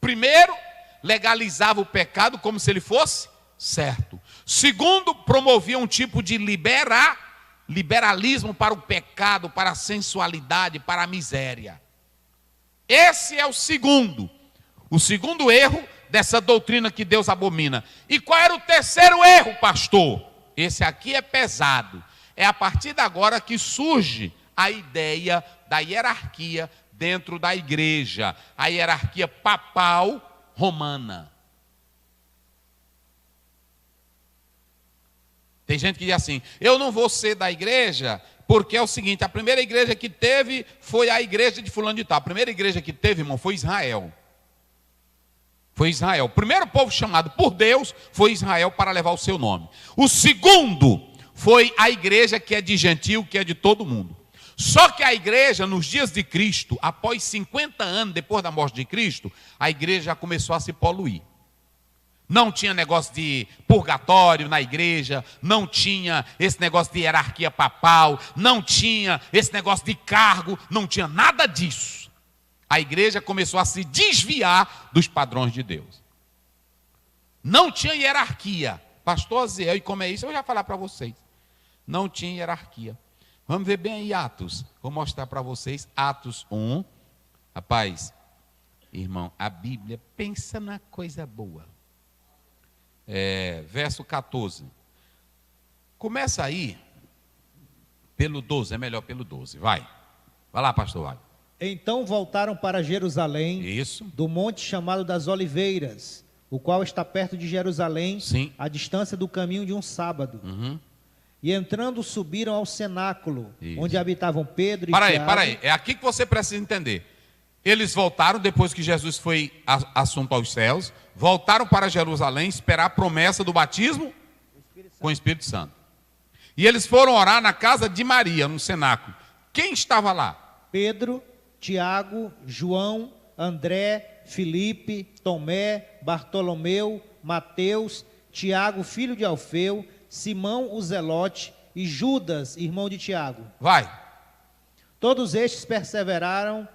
Primeiro, legalizava o pecado como se ele fosse certo. Segundo, promovia um tipo de liberalismo para o pecado, para a sensualidade, para a miséria. Esse é o segundo erro dessa doutrina que Deus abomina. E qual era o terceiro erro, pastor? Esse aqui é pesado. É a partir de agora que surge a ideia da hierarquia dentro da igreja, a hierarquia papal romana. Tem gente que diz assim, eu não vou ser da igreja, porque é o seguinte, a primeira igreja que teve foi a igreja de fulano de tal. A primeira igreja que teve, irmão, foi Israel. Foi Israel. O primeiro povo chamado por Deus foi Israel para levar o seu nome. O segundo foi a igreja que é de gentil, que é de todo mundo. Só que a igreja, nos dias de Cristo, após 50 anos depois da morte de Cristo, a igreja já começou a se poluir. Não tinha negócio de purgatório na igreja, não tinha esse negócio de hierarquia papal, não tinha esse negócio de cargo, não tinha nada disso. A igreja começou a se desviar dos padrões de Deus. Não tinha hierarquia. Pastor Aziel, e como é isso? Eu já vou falar para vocês. Não tinha hierarquia. Vamos ver bem aí Atos. Vou mostrar para vocês Atos 1. Rapaz, irmão, a Bíblia, pensa na coisa boa. Verso 14. Começa aí pelo 12, é melhor pelo 12. Vai lá, pastor, vai. Então voltaram para Jerusalém, Isso. do monte chamado das Oliveiras, o qual está perto de Jerusalém, Sim. à distância do caminho de um sábado. Uhum. E entrando subiram ao cenáculo, Isso. onde habitavam Pedro e Para Tiago. aí, é aqui que você precisa entender. Eles voltaram depois que Jesus foi assunto aos céus, voltaram para Jerusalém esperar a promessa do batismo com o Espírito Santo. E eles foram orar na casa de Maria, no cenáculo. Quem estava lá? Pedro, Tiago, João, André, Filipe, Tomé, Bartolomeu, Mateus, Tiago, filho de Alfeu, Simão o Zelote e Judas, irmão de Tiago. Vai. Todos estes perseveraram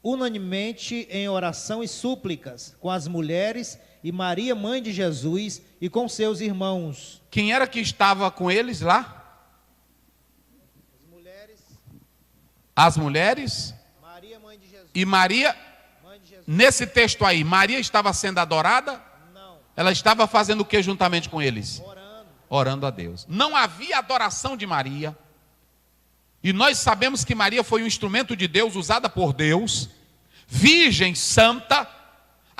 unanimemente em oração e súplicas com as mulheres e Maria, mãe de Jesus, e com seus irmãos. Quem era que estava com eles lá? As mulheres. Maria, mãe de Jesus. E Maria, Mãe de Jesus. nesse texto aí, Maria estava sendo adorada? Não. Ela estava fazendo o que juntamente com eles? Orando. Orando a Deus. Não havia adoração de Maria. E nós sabemos que Maria foi um instrumento de Deus, usada por Deus, virgem, santa.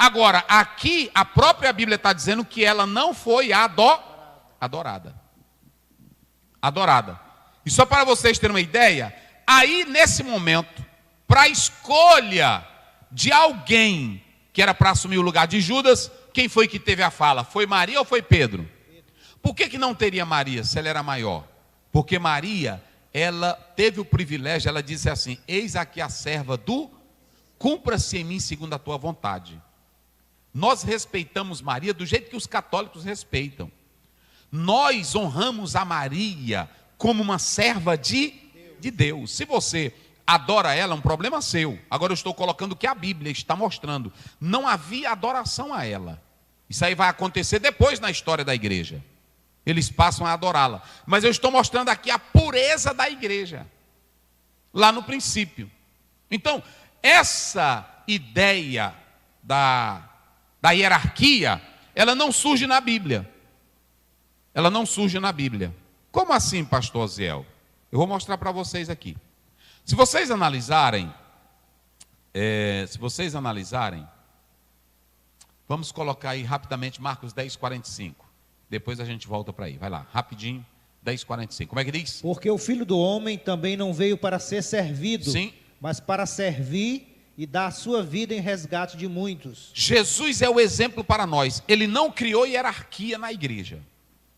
Agora, aqui a própria Bíblia está dizendo que ela não foi adorada. Adorada. E só para vocês terem uma ideia, aí nesse momento, para a escolha de alguém que era para assumir o lugar de Judas, quem foi que teve a fala? Foi Maria ou foi Pedro? Por que não teria Maria, se ela era maior? Porque Maria, ela teve o privilégio, ela disse assim: eis aqui a serva do, cumpra-se em mim segundo a tua vontade. Nós respeitamos Maria do jeito que os católicos respeitam. Nós honramos a Maria como uma serva de Deus. Se você adora ela, é um problema seu. Agora eu estou colocando o que a Bíblia está mostrando. Não havia adoração a ela. Isso aí vai acontecer depois na história da igreja. Eles passam a adorá-la. Mas eu estou mostrando aqui a pureza da igreja. Lá no princípio. Então, essa ideia da hierarquia, ela não surge na Bíblia. Ela não surge na Bíblia. Como assim, pastor Ziel? Eu vou mostrar para vocês aqui. Se vocês analisarem, vamos colocar aí rapidamente Marcos 10:45. Depois a gente volta para aí. Vai lá, rapidinho, 10:45. Como é que diz? Porque o Filho do Homem também não veio para ser servido, sim, mas para servir e dar a sua vida em resgate de muitos. Jesus é o exemplo para nós. Ele não criou hierarquia na igreja.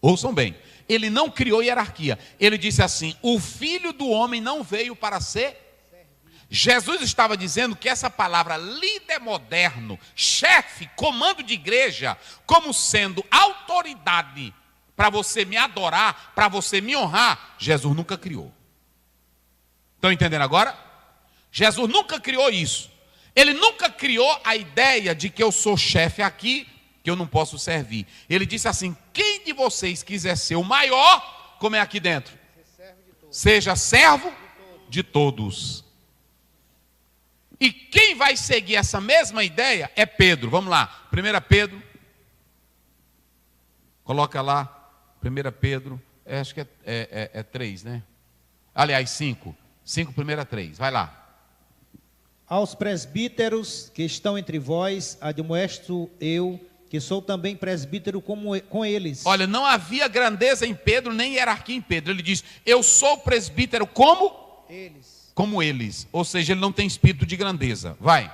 Ouçam bem, ele não criou hierarquia. Ele disse assim: o Filho do Homem não veio para ser. Jesus estava dizendo que essa palavra líder moderno, chefe, comando de igreja, como sendo autoridade para você me adorar, para você me honrar, Jesus nunca criou. Estão entendendo agora? Jesus nunca criou isso. Ele nunca criou a ideia de que eu sou chefe aqui, que eu não posso servir. Ele disse assim: quem de vocês quiser ser o maior, como é aqui dentro? Seja servo de todos. E quem vai seguir essa mesma ideia é Pedro. Vamos lá, 1 Pedro. Coloca lá, 1 Pedro, acho que é 3, né? Aliás, 5, 1 vai lá. Aos presbíteros que estão entre vós, admoesto eu, que sou também presbítero com eles. Olha, não havia grandeza em Pedro, nem hierarquia em Pedro. Ele diz: eu sou presbítero como? Eles. Como eles. Ou seja, ele não tem espírito de grandeza. Vai.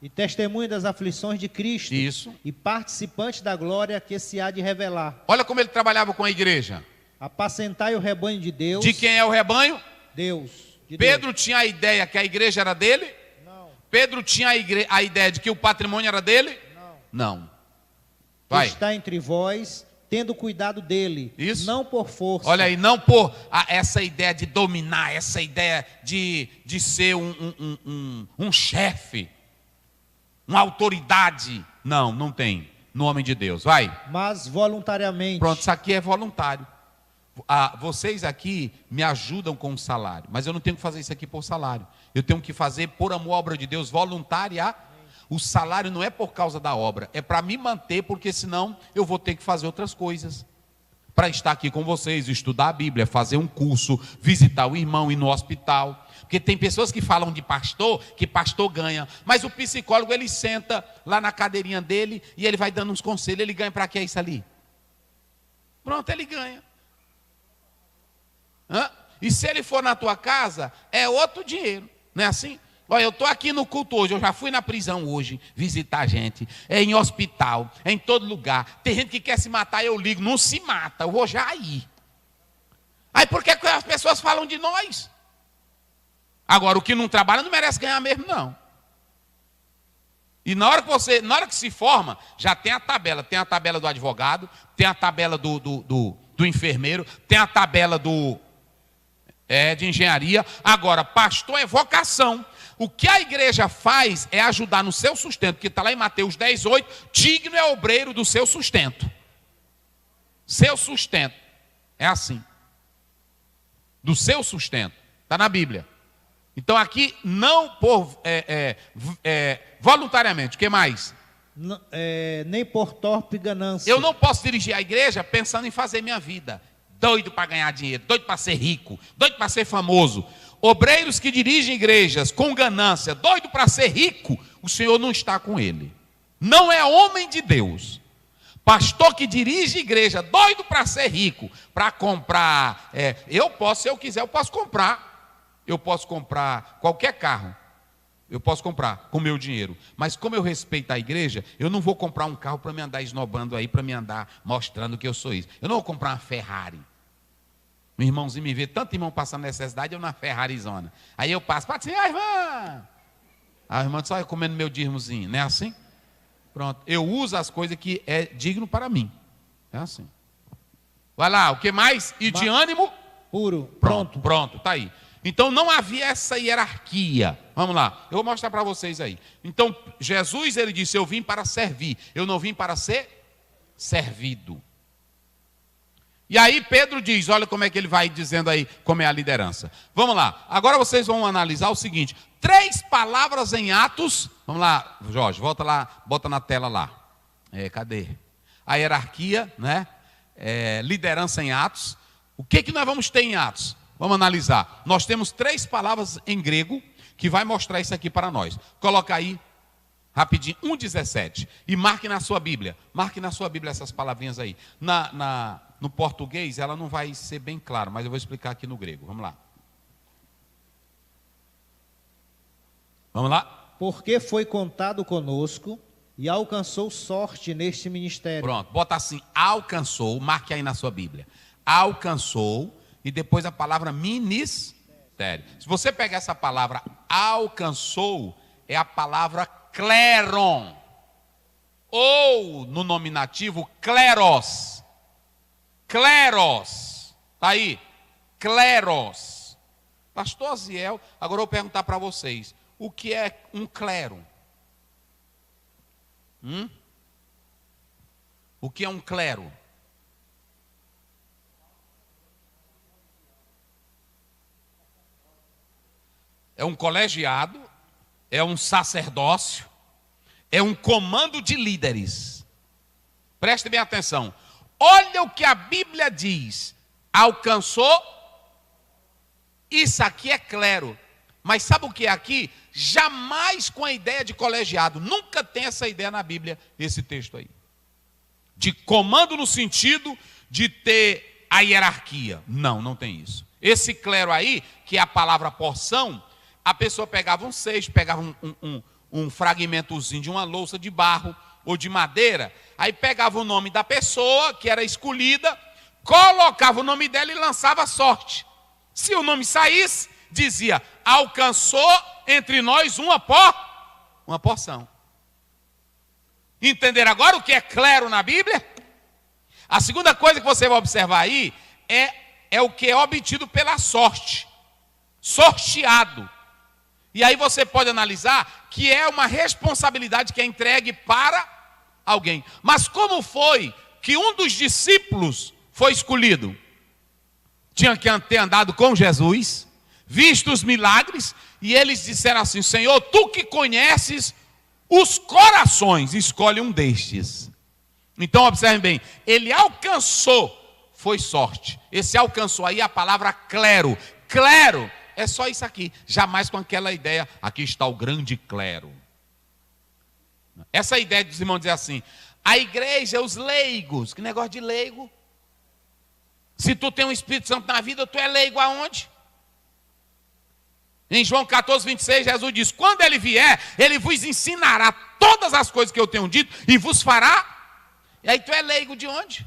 E testemunha das aflições de Cristo. Isso. E participante da glória que se há de revelar. Olha como ele trabalhava com a igreja. Apacentai o rebanho de Deus. De quem é o rebanho? Deus. De Pedro Deus. tinha a ideia que a igreja era dele? Não. Pedro tinha a ideia de que o patrimônio era dele? Não. Vai. Está entre vós, tendo cuidado dele. Isso. Não por força. Olha aí, não por essa ideia de dominar, essa ideia de ser um chefe, uma autoridade. Não, não tem. No homem de Deus. Vai. Mas voluntariamente. Pronto, isso aqui é voluntário. Vocês aqui me ajudam com o salário, mas eu não tenho que fazer isso aqui por salário. Eu tenho que fazer por amor à obra de Deus, voluntária. O salário não é por causa da obra, é para me manter, porque senão eu vou ter que fazer outras coisas. Para estar aqui com vocês, estudar a Bíblia, fazer um curso, visitar o irmão, ir no hospital. Porque tem pessoas que falam de pastor, que pastor ganha. Mas o psicólogo, ele senta lá na cadeirinha dele e ele vai dando uns conselhos. Ele ganha para que isso ali? Pronto, ele ganha. E se ele for na tua casa, é outro dinheiro. Não é assim? Olha, eu estou aqui no culto hoje, eu já fui na prisão hoje, visitar gente, em hospital, em todo lugar. Tem gente que quer se matar, eu ligo, não se mata, eu vou já ir. Aí por que as pessoas falam de nós? Agora, o que não trabalha não merece ganhar mesmo, não. E na hora que se forma, já tem a tabela do advogado, tem a tabela do enfermeiro, tem a tabela de engenharia. Agora, pastor é vocação. O que a igreja faz é ajudar no seu sustento, que está lá em Mateus 10:8, digno é obreiro do seu sustento. Seu sustento. É assim. Do seu sustento. Está na Bíblia. Então aqui, não por voluntariamente. O que mais? Nem por torpe ganância. Eu não posso dirigir a igreja pensando em fazer minha vida. Doido para ganhar dinheiro, doido para ser rico, doido para ser famoso. Obreiros que dirigem igrejas com ganância, doido para ser rico, o Senhor não está com ele. não é homem de Deus. Pastor que dirige igreja, doido para ser rico, para comprar. Eu posso, se eu quiser, eu posso comprar. Eu posso comprar qualquer carro. Eu posso comprar com meu dinheiro. Mas como eu respeito a igreja, eu não vou comprar um carro para me andar esnobando aí, para me andar mostrando que eu sou isso. Eu não vou comprar uma Ferrari. Um irmãozinho me vê, tanto irmão passando necessidade, eu na Ferrarizona. Aí eu passo, pode ser, irmã. A irmã só comendo meu dízimozinho, não é assim? Pronto, eu uso as coisas que é digno para mim. É assim. Vai lá, o que mais? E de ânimo? Puro. Pronto, tá aí. Então não havia essa hierarquia. Vamos lá, eu vou mostrar para vocês aí. Então Jesus, ele disse, eu vim para servir, eu não vim para ser servido. E aí Pedro diz, olha como é que ele vai dizendo aí, como é a liderança. Vamos lá, agora vocês vão analisar o seguinte, 3 palavras em Atos. Vamos lá, Jorge, volta lá, bota na tela lá. Cadê? A hierarquia, né? Liderança em Atos. O que nós vamos ter em Atos? Vamos analisar. Nós temos 3 palavras em grego que vai mostrar isso aqui para nós. Coloca aí, rapidinho, 1,17. E marque na sua Bíblia. Marque na sua Bíblia essas palavrinhas aí. No português ela não vai ser bem clara, mas eu vou explicar aqui no grego. Vamos lá. Vamos lá? Porque foi contado conosco e alcançou sorte neste ministério. Pronto, bota assim, alcançou, marque aí na sua Bíblia. Alcançou, e depois a palavra ministério. Se você pegar essa palavra alcançou, é a palavra kleron. Ou, no nominativo, kleros. Kleros. Está aí, kleros. Pastor Aziel, agora eu vou perguntar para vocês. O que é um clero? O que é um clero? É um colegiado, é um sacerdócio, é um comando de líderes. Preste bem atenção. Olha o que a Bíblia diz. Alcançou, isso aqui é clero. Mas sabe o que é aqui? Jamais com a ideia de colegiado. Nunca tem essa ideia na Bíblia, esse texto aí. De comando no sentido de ter a hierarquia. Não tem isso. Esse clero aí, que é a palavra porção, a pessoa pegava um cesto, pegava um fragmentozinho de uma louça de barro ou de madeira, aí pegava o nome da pessoa que era escolhida, colocava o nome dela e lançava a sorte. Se o nome saísse, dizia, alcançou entre nós uma porção. Entenderam agora o que é clero na Bíblia? A segunda coisa que você vai observar aí é o que é obtido pela sorte. Sorteado. E aí você pode analisar que é uma responsabilidade que é entregue para alguém. Mas como foi que um dos discípulos foi escolhido? Tinha que ter andado com Jesus, visto os milagres, e eles disseram assim, Senhor, tu que conheces os corações, escolhe um destes. Então observem bem, ele alcançou, foi sorte. Esse alcançou aí a palavra clero. Clero é só isso aqui, jamais com aquela ideia, aqui está o grande clero. Essa ideia dos irmãos dizer assim, a igreja, os leigos, que negócio de leigo? Se tu tem um Espírito Santo na vida, tu é leigo aonde? Em João 14, 26, Jesus diz, quando ele vier, ele vos ensinará todas as coisas que eu tenho dito e vos fará. E aí tu é leigo de onde?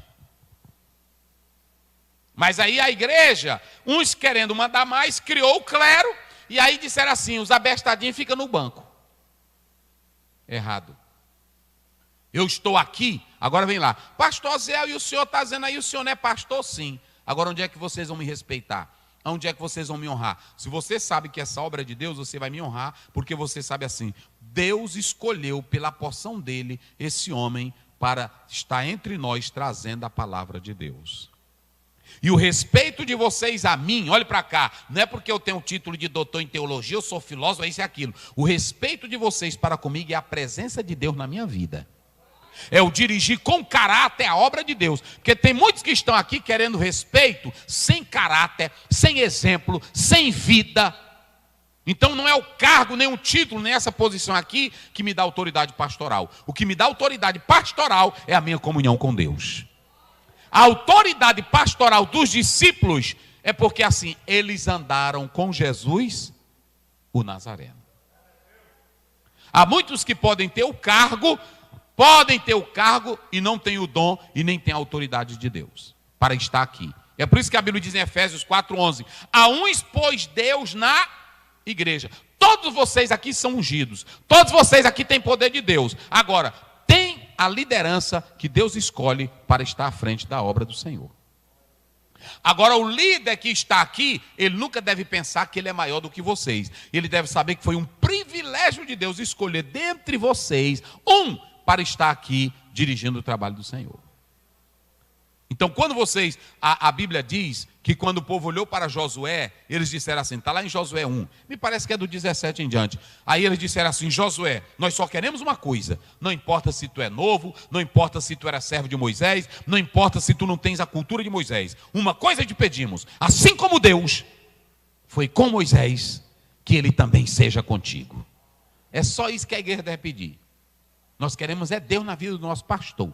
Mas aí a igreja, uns querendo mandar mais, criou o clero, e aí disseram assim, os abestadinhos ficam no banco. Errado. Eu estou aqui, agora vem lá. Pastor Zé, e o senhor está dizendo aí, o senhor não é pastor? Sim. Agora onde é que vocês vão me respeitar? Onde é que vocês vão me honrar? Se você sabe que essa obra é de Deus, você vai me honrar, porque você sabe assim, Deus escolheu pela porção dele, esse homem, para estar entre nós, trazendo a palavra de Deus. E o respeito de vocês a mim, olhe para cá, não é porque eu tenho o título de doutor em teologia, eu sou filósofo, é isso e aquilo. O respeito de vocês para comigo é a presença de Deus na minha vida. É o dirigir com caráter a obra de Deus. Porque tem muitos que estão aqui querendo respeito, sem caráter, sem exemplo, sem vida. Então não é o cargo, nem o título, nem essa posição aqui que me dá autoridade pastoral. O que me dá autoridade pastoral é a minha comunhão com Deus. A autoridade pastoral dos discípulos é porque assim, eles andaram com Jesus, o Nazareno. Há muitos que podem ter o cargo e não têm o dom e nem têm a autoridade de Deus para estar aqui. É por isso que a Bíblia diz em Efésios 4:11, a uns pôs Deus na igreja. Todos vocês aqui são ungidos, todos vocês aqui têm poder de Deus. Agora, tem a liderança que Deus escolhe para estar à frente da obra do Senhor. Agora, o líder que está aqui, ele nunca deve pensar que ele é maior do que vocês. Ele deve saber que foi um privilégio de Deus escolher dentre vocês para estar aqui dirigindo o trabalho do Senhor. Então, quando a Bíblia diz que quando o povo olhou para Josué, eles disseram assim, está lá em Josué 1, me parece que é do 17 em diante. Aí eles disseram assim, Josué, nós só queremos uma coisa, não importa se tu é novo, não importa se tu era servo de Moisés, não importa se tu não tens a cultura de Moisés. Uma coisa te pedimos, assim como Deus foi com Moisés, que ele também seja contigo. É só isso que a igreja deve pedir. Nós queremos é Deus na vida do nosso pastor.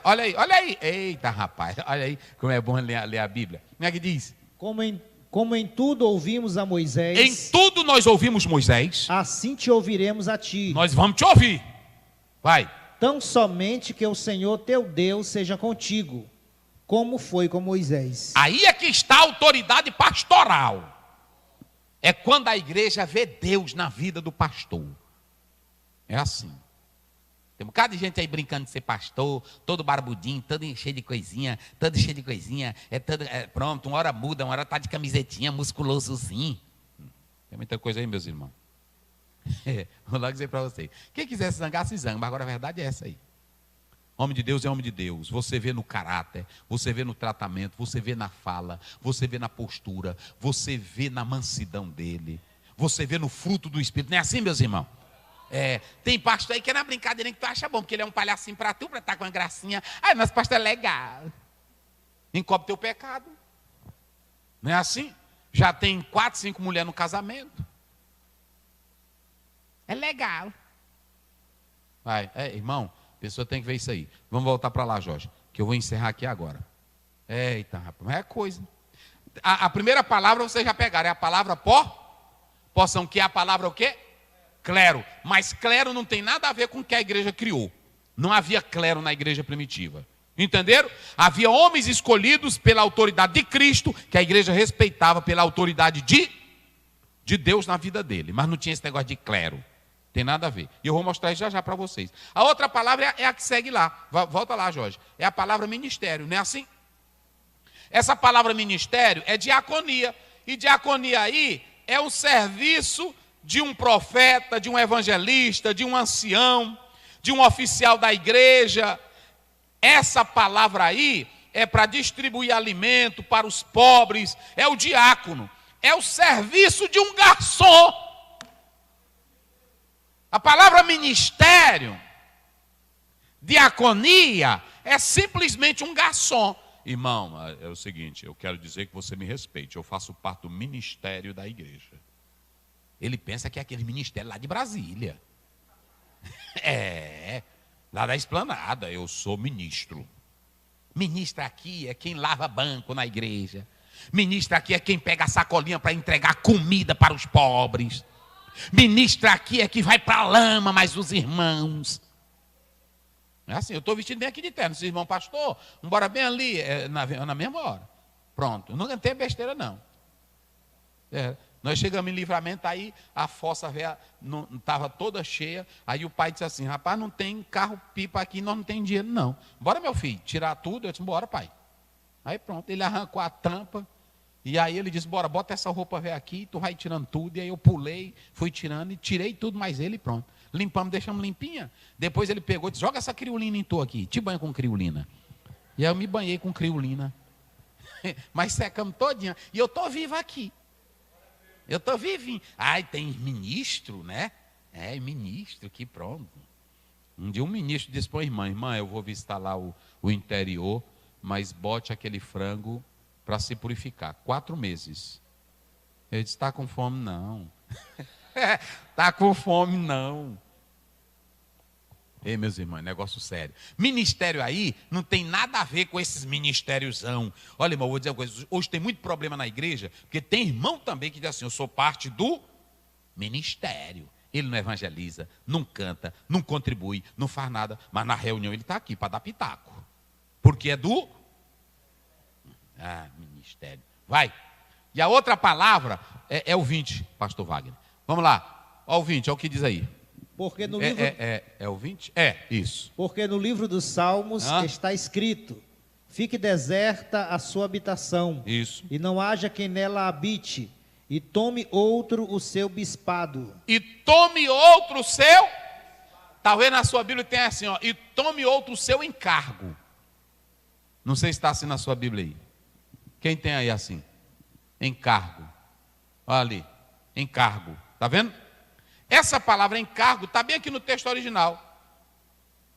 Olha aí, eita rapaz, olha aí como é bom ler a Bíblia. Como é que diz? Como em tudo ouvimos a Moisés, em tudo nós ouvimos Moisés, assim te ouviremos a ti. Nós vamos te ouvir, vai. Tão somente que o Senhor teu Deus seja contigo, como foi com Moisés. Aí é que está a autoridade pastoral. É quando a igreja vê Deus na vida do pastor. É assim. Tem um bocado de gente aí brincando de ser pastor, todo barbudinho, todo cheio de coisinha, pronto, uma hora muda, uma hora tá de camisetinha, musculosozinho. Tem muita coisa aí, meus irmãos. Vou logo dizer para vocês. Quem quiser se zangar, se zanga, mas agora a verdade é essa aí. Homem de Deus é homem de Deus. Você vê no caráter, você vê no tratamento, você vê na fala, você vê na postura, você vê na mansidão dele, você vê no fruto do Espírito. Não é assim, meus irmãos? Tem pastor aí que é na brincadeira que tu acha bom, porque ele é um palhacinho para tu, para estar com uma gracinha. Nosso pastor é legal. Encobre teu pecado. Não é assim? Já tem 4, 5 mulheres no casamento. É legal. Vai, irmão, a pessoa tem que ver isso aí. Vamos voltar para lá, Jorge, que eu vou encerrar aqui agora. Eita, rapaz, é coisa. A primeira palavra vocês já pegaram, é a palavra possam, que é a palavra o quê? Clero, mas clero não tem nada a ver com o que a igreja criou. Não havia clero na igreja primitiva. Entenderam? Havia homens escolhidos pela autoridade de Cristo, que a igreja respeitava pela autoridade de Deus na vida dele. Mas não tinha esse negócio de clero. Tem nada a ver. E eu vou mostrar isso já para vocês. A outra palavra é a que segue lá. Volta lá, Jorge. É a palavra ministério, não é assim? Essa palavra ministério é diaconia. E diaconia aí é um serviço de um profeta, de um evangelista, de um ancião, de um oficial da igreja. Essa palavra aí é para distribuir alimento para os pobres, é o diácono, é o serviço de um garçom. A palavra ministério, diaconia, é simplesmente um garçom. Irmão, é o seguinte, eu quero dizer que você me respeite, eu faço parte do ministério da igreja. Ele pensa que é aquele ministério lá de Brasília. Lá da Esplanada, eu sou ministro. Ministro aqui é quem lava banco na igreja. Ministro aqui é quem pega a sacolinha para entregar comida para os pobres. Ministro aqui é que vai para a lama, mas os irmãos. É assim, eu estou vestido bem aqui de terno. Esse irmão pastor, embora bem ali, na mesma hora. Pronto, não tem besteira não. Nós chegamos em Livramento, aí a fossa estava toda cheia, aí o pai disse assim, rapaz, não tem carro-pipa aqui, nós não temos dinheiro não. Bora, meu filho, tirar tudo? Eu disse, bora, pai. Aí pronto, ele arrancou a tampa, e aí ele disse, bora, bota essa roupa velha aqui, tu vai tirando tudo, e aí eu pulei, fui tirando, e tirei tudo mais ele e pronto. Limpamos, deixamos limpinha. Depois ele pegou e disse, joga essa criolina em tu aqui, te banho com criolina. E aí eu me banhei com criolina, mas secamos todinha, e eu estou vivo aqui. Eu estou vivinho. Tem ministro, né? Ministro, que pronto. Um dia um ministro disse para a irmã, eu vou visitar lá o interior, mas bote aquele frango para se purificar. 4 meses. Eu disse, está com fome? Não. Está com fome, não. Ei, meus irmãos, negócio sério. Ministério aí não tem nada a ver com esses ministériozão. Olha, irmão, vou dizer uma coisa. Hoje tem muito problema na igreja, porque tem irmão também que diz assim, eu sou parte do ministério. Ele não evangeliza, não canta, não contribui, não faz nada, mas na reunião ele está aqui para dar pitaco. Porque é do ministério. Vai. E a outra palavra é ouvinte, pastor Wagner. Vamos lá. Ó, ouvinte, é o que diz aí. Porque no livro... É ouvinte? É, isso. Porque no livro dos Salmos está escrito: fique deserta a sua habitação, Isso. e não haja quem nela habite, e tome outro o seu bispado. E tome outro o seu, talvez na sua Bíblia tenha assim, ó, e tome outro o seu encargo. Não sei se está assim na sua Bíblia aí. Quem tem aí assim? Encargo. Olha ali, encargo. Está vendo? Essa palavra encargo está bem aqui no texto original.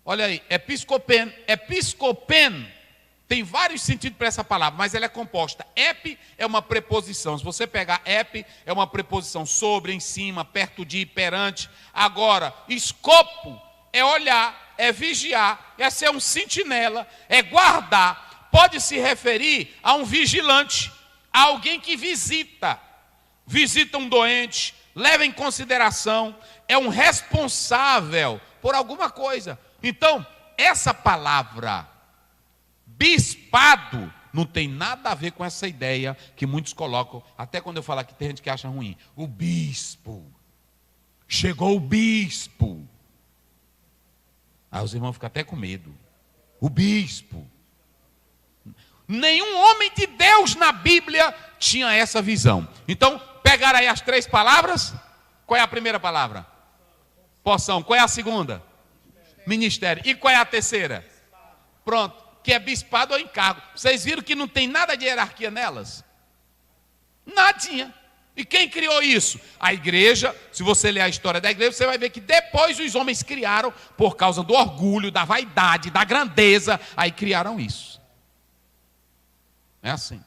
Olha aí, episcopen. Episcopen tem vários sentidos para essa palavra, mas ela é composta. Ep é uma preposição. Se você pegar ep, é uma preposição sobre, em cima, perto de, perante. Agora, escopo é olhar, é vigiar, é ser um sentinela, é guardar. Pode se referir a um vigilante, a alguém que visita um doente, leva em consideração, é um responsável por alguma coisa. Então, essa palavra bispado não tem nada a ver com essa ideia que muitos colocam, até quando eu falar que tem gente que acha ruim. O bispo, chegou o bispo. Aí os irmãos ficam até com medo. O bispo. Nenhum homem de Deus na Bíblia tinha essa visão. Então, pegaram aí as 3 palavras. Qual é a primeira palavra? Porção. Qual é a segunda? Ministério. E qual é a terceira? Pronto. Que é bispado ou encargo. Vocês viram que não tem nada de hierarquia nelas? Nadinha. E quem criou isso? A igreja. Se você ler a história da igreja, você vai ver que depois os homens criaram, por causa do orgulho, da vaidade, da grandeza, aí criaram isso. É assim.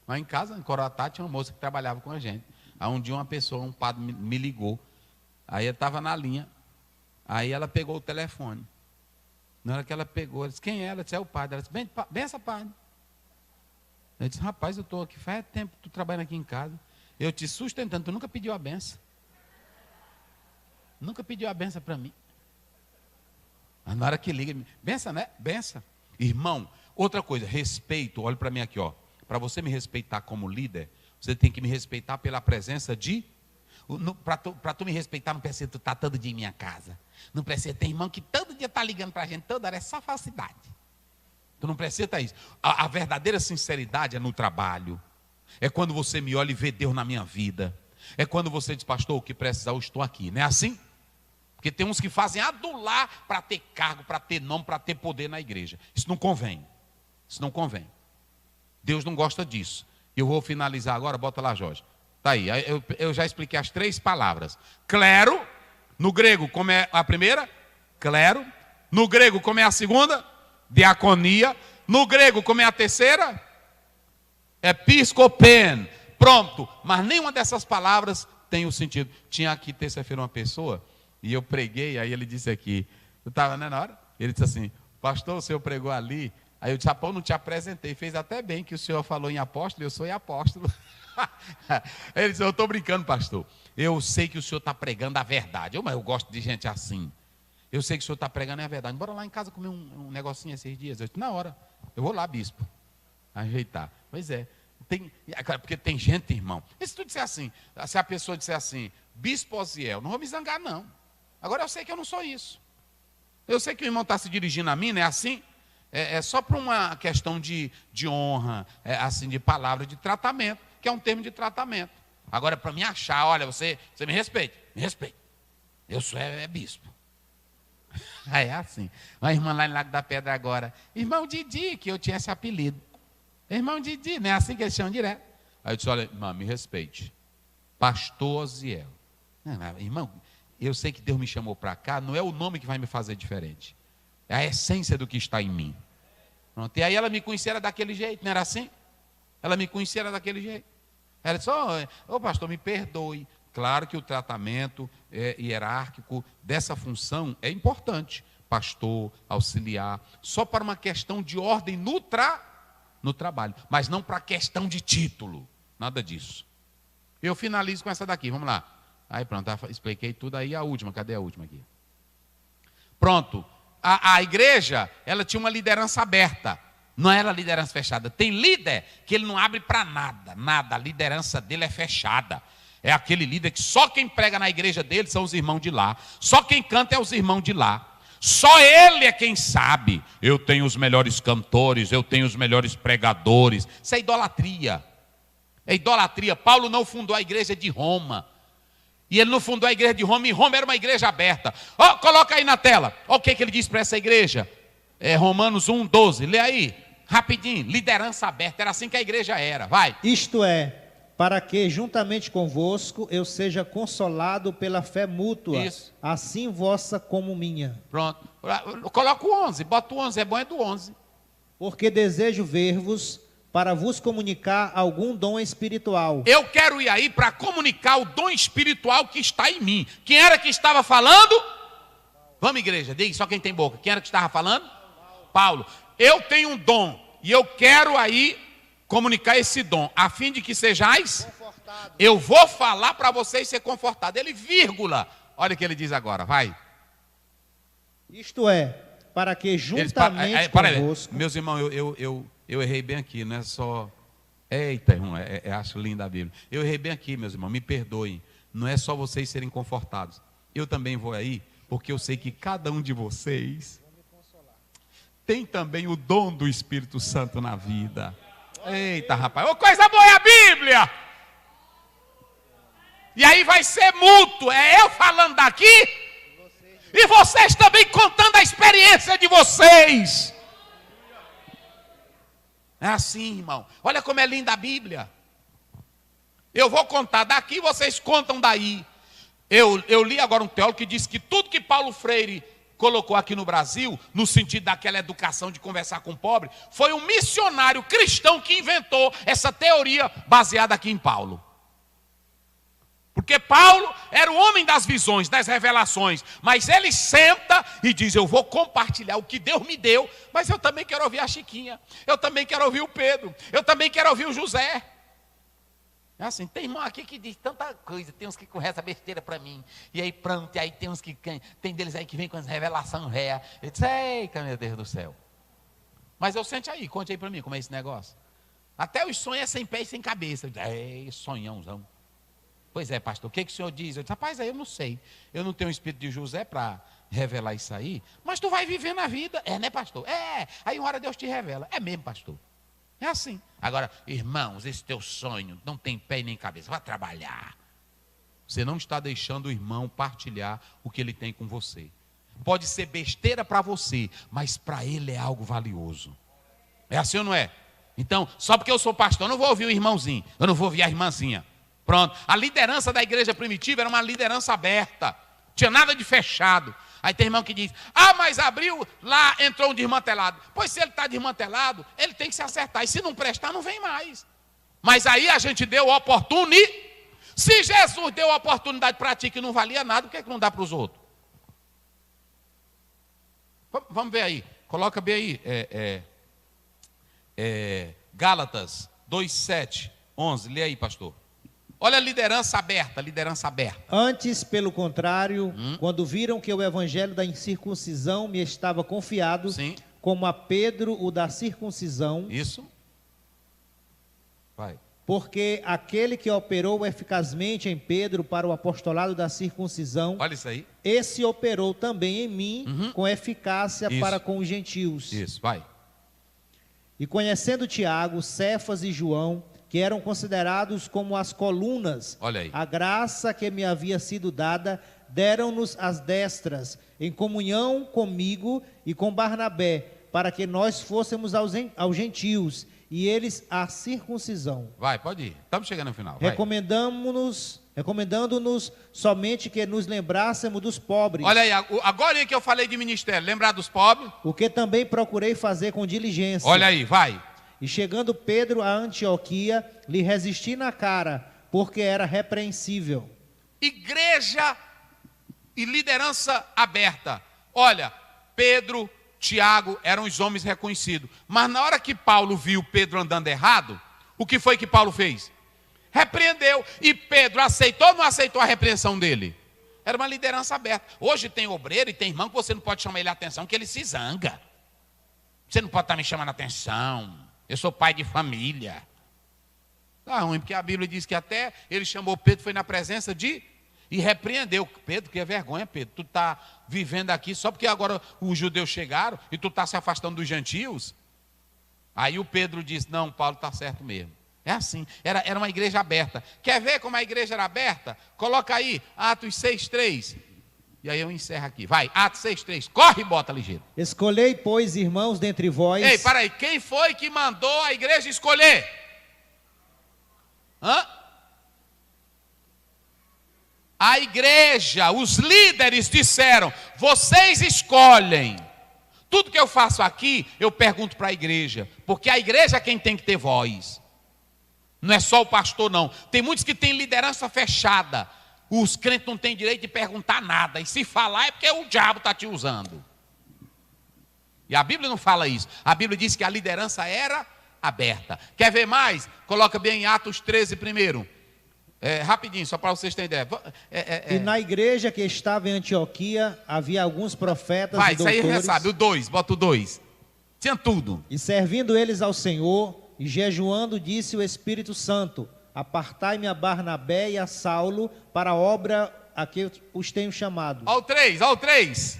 Lá em casa, em Coroatá, tinha uma moça que trabalhava com a gente. Aí um dia uma pessoa, um padre me ligou. Aí eu estava na linha. Aí ela pegou o telefone. Na hora que ela pegou, ela disse, quem é? Ela disse, é o padre. Ela disse, benção, padre. Eu disse, rapaz, eu estou aqui, faz tempo que tu trabalha aqui em casa. Eu te sustentando, tu nunca pediu a benção. Nunca pediu a benção para mim. Mas na hora que liga, benção, né? Benção. Irmão, outra coisa, respeito, olha para mim aqui, ó. Para você me respeitar como líder, você tem que me respeitar pela presença de... Para tu me respeitar, não precisa tu estar todo dia em minha casa. Não precisa ter irmão que todo dia está ligando para a gente, toda hora é só falsidade. Tu não precisa estar isso. A verdadeira sinceridade é no trabalho. É quando você me olha e vê Deus na minha vida. É quando você diz, pastor, o que precisar, eu estou aqui. Não é assim? Porque tem uns que fazem adular para ter cargo, para ter nome, para ter poder na igreja. Isso não convém. Isso não convém. Deus não gosta disso. Eu vou finalizar agora, bota lá, Jorge. Está aí, eu já expliquei as 3 palavras. Clero, no grego, como é a primeira? Clero. No grego, como é a segunda? Diaconia. No grego, como é a terceira? Episcopen. Pronto. Mas nenhuma dessas palavras tem o sentido. Tinha aqui terça-feira uma pessoa, e eu preguei, aí ele disse aqui, eu estava, né, na hora? Ele disse assim, pastor, o senhor pregou ali. Aí eu disse, rapaz, não te apresentei. Fez até bem que o senhor falou em apóstolo, eu sou em apóstolo. Ele disse, eu estou brincando, pastor. Eu sei que o senhor está pregando a verdade. Mas eu gosto de gente assim. Eu sei que o senhor está pregando a verdade. Bora lá em casa comer um negocinho esses dias. Eu disse, na hora. Eu vou lá, bispo. Ajeitar. Pois é. Porque tem gente, irmão. E se tu disser assim, se a pessoa disser assim, bispo Osiel, não vou me zangar, não. Agora eu sei que eu não sou isso. Eu sei que o irmão está se dirigindo a mim, não é assim? É só para uma questão de honra, assim, de palavra, de tratamento, que é um termo de tratamento. Agora, para me achar, olha, você me respeita, me respeita. Eu sou bispo. Aí é assim. Uma irmã lá em Lago da Pedra agora, irmão Didi, que eu tinha esse apelido. Irmão Didi, não é assim que eles chamam direto. Aí eu disse, olha, irmã, me respeite. Pastor Osiel. Não, irmão, eu sei que Deus me chamou para cá, não é o nome que vai me fazer diferente. É a essência do que está em mim. Pronto. E aí ela me conhecia daquele jeito, não era assim? Ela me conhecia daquele jeito. Ela disse, ô pastor, me perdoe. Claro que o tratamento hierárquico dessa função é importante. Pastor, auxiliar, só para uma questão de ordem no trabalho, mas não para questão de título, nada disso. Eu finalizo com essa daqui, vamos lá. Aí pronto, expliquei tudo aí, a última, cadê a última aqui? Pronto, a igreja, ela tinha uma liderança aberta, não era liderança fechada. Tem líder que ele não abre para nada, a liderança dele é fechada. É aquele líder que só quem prega na igreja dele são os irmãos de lá, só quem canta é os irmãos de lá. Só ele é quem sabe. Eu tenho os melhores cantores, eu tenho os melhores pregadores. Isso é idolatria. É idolatria. Paulo não fundou a igreja de Roma. E ele não fundou a igreja de Roma, e Roma era uma igreja aberta. Coloca aí na tela. Olha o que ele diz para essa igreja. Romanos 1:12. Lê aí, rapidinho. Liderança aberta. Era assim que a igreja era. Vai. Isto é, para que juntamente convosco eu seja consolado pela fé mútua, Isso. assim vossa como minha. Pronto. Coloca o 11, bota o 11, é bom do 11. Porque desejo ver-vos para vos comunicar algum dom espiritual. Eu quero ir aí para comunicar o dom espiritual que está em mim. Quem era que estava falando? Vamos, igreja, diga só quem tem boca. Quem era que estava falando? Paulo. Eu tenho um dom e eu quero aí comunicar esse dom, a fim de que sejais confortado. Eu vou falar para vocês ser confortado. Ele, vírgula, olha o que ele diz agora, vai. Isto é, para que juntamente convosco... Meus irmãos, eu errei bem aqui, não é só... Eita, irmão, acho linda a Bíblia. Eu errei bem aqui, meus irmãos, me perdoem. Não é só vocês serem confortados. Eu também vou aí, porque eu sei que cada um de vocês tem também o dom do Espírito Santo na vida. Eita, rapaz, coisa boa é a Bíblia. E aí vai ser mútuo, é eu falando daqui e vocês também contando a experiência de vocês. É assim, irmão. Olha como é linda a Bíblia. Eu vou contar daqui, vocês contam daí. Eu li agora um teólogo que disse que tudo que Paulo Freire colocou aqui no Brasil, no sentido daquela educação de conversar com o pobre, foi um missionário cristão que inventou essa teoria baseada aqui em Paulo. Porque Paulo era o homem das visões, das revelações, mas ele senta e diz, eu vou compartilhar o que Deus me deu, mas eu também quero ouvir a Chiquinha, eu também quero ouvir o Pedro, eu também quero ouvir o José. É assim, tem irmão aqui que diz tanta coisa, tem uns que conhecem a besteira para mim, e aí pronto, e aí tem uns que, tem deles aí que vem com as revelações réas. Eu disse, eita meu Deus do céu. Mas eu sente aí, conte aí para mim como é esse negócio. Até os sonhos é sem pé e sem cabeça. Eu disse, sonhãozão. Pois é, pastor, o que o senhor diz? Eu disse, rapaz, aí eu não sei, eu não tenho o espírito de José para revelar isso aí, mas tu vai viver na vida. É, né, pastor? É, aí uma hora Deus te revela. É mesmo, pastor. É assim. Agora, irmãos, esse teu sonho não tem pé e nem cabeça. Vá trabalhar. Você não está deixando o irmão partilhar o que ele tem com você. Pode ser besteira para você, mas para ele é algo valioso. É assim ou não é? Então, só porque eu sou pastor, eu não vou ouvir o irmãozinho. Eu não vou ouvir a irmãzinha. Pronto. A liderança da igreja primitiva era uma liderança aberta. Tinha nada de fechado. Aí tem irmão que diz, mas abriu, lá entrou um desmantelado. Pois se ele está desmantelado, ele tem que se acertar. E se não prestar, não vem mais. Mas aí a gente deu oportunidade. Se Jesus deu oportunidade para ti que não valia nada, por que não dá para os outros? Vamos ver aí. Coloca bem aí. Gálatas 2:7, 11. Lê aí, pastor. Olha a liderança aberta, liderança aberta. Antes, pelo contrário, quando viram que o evangelho da incircuncisão me estava confiado, sim, como a Pedro o da circuncisão. Isso. Vai. Porque aquele que operou eficazmente em Pedro para o apostolado da circuncisão, olha isso aí, esse operou também em mim com eficácia para com os gentios. Isso, vai. E conhecendo Tiago, Cefas e João, que eram considerados como as colunas, olha aí, a graça que me havia sido dada, deram-nos as destras, em comunhão comigo e com Barnabé, para que nós fôssemos aos gentios, e eles a circuncisão. Vai, pode ir, estamos chegando no final. Recomendando-nos somente que nos lembrássemos dos pobres. Olha aí, agora que eu falei de ministério, lembrar dos pobres. O que também procurei fazer com diligência. Olha aí, vai. E chegando Pedro a Antioquia, lhe resisti na cara, porque era repreensível. Igreja e liderança aberta. Olha, Pedro, Tiago eram os homens reconhecidos. Mas na hora que Paulo viu Pedro andando errado, o que foi que Paulo fez? Repreendeu. E Pedro aceitou ou não aceitou a repreensão dele? Era uma liderança aberta. Hoje tem obreiro e tem irmão que você não pode chamar ele a atenção, que ele se zanga. Você não pode estar me chamando a atenção. Eu sou pai de família. Tá ruim, porque a Bíblia diz que até ele chamou Pedro, foi na presença de... E repreendeu. Pedro, que é vergonha, Pedro. Tu está vivendo aqui só porque agora os judeus chegaram e tu está se afastando dos gentios. Aí o Pedro disse, não, Paulo está certo mesmo. É assim, era uma igreja aberta. Quer ver como a igreja era aberta? Coloca aí, Atos 6,3. E aí eu encerro aqui. Vai, Atos 6,3. Corre e bota ligeiro. Escolhei, pois, irmãos, dentre vós... Ei, para aí. Quem foi que mandou a igreja escolher? Hã? A igreja, os líderes disseram, vocês escolhem. Tudo que eu faço aqui, eu pergunto para a igreja. Porque a igreja é quem tem que ter voz. Não é só o pastor, não. Tem muitos que têm liderança fechada. Os crentes não têm direito de perguntar nada. E se falar é porque o diabo está te usando. E a Bíblia não fala isso. A Bíblia diz que a liderança era aberta. Quer ver mais? Coloca bem em Atos 13 primeiro. Rapidinho, só para vocês terem ideia. E na igreja que estava em Antioquia, havia alguns profetas Vai, e doutores. isso aí já sabe, o 2, bota o 2. Tinha tudo. E servindo eles ao Senhor, e jejuando, disse o Espírito Santo, apartai-me a Barnabé e a Saulo para a obra a que eu os tenho chamado. Ao 3.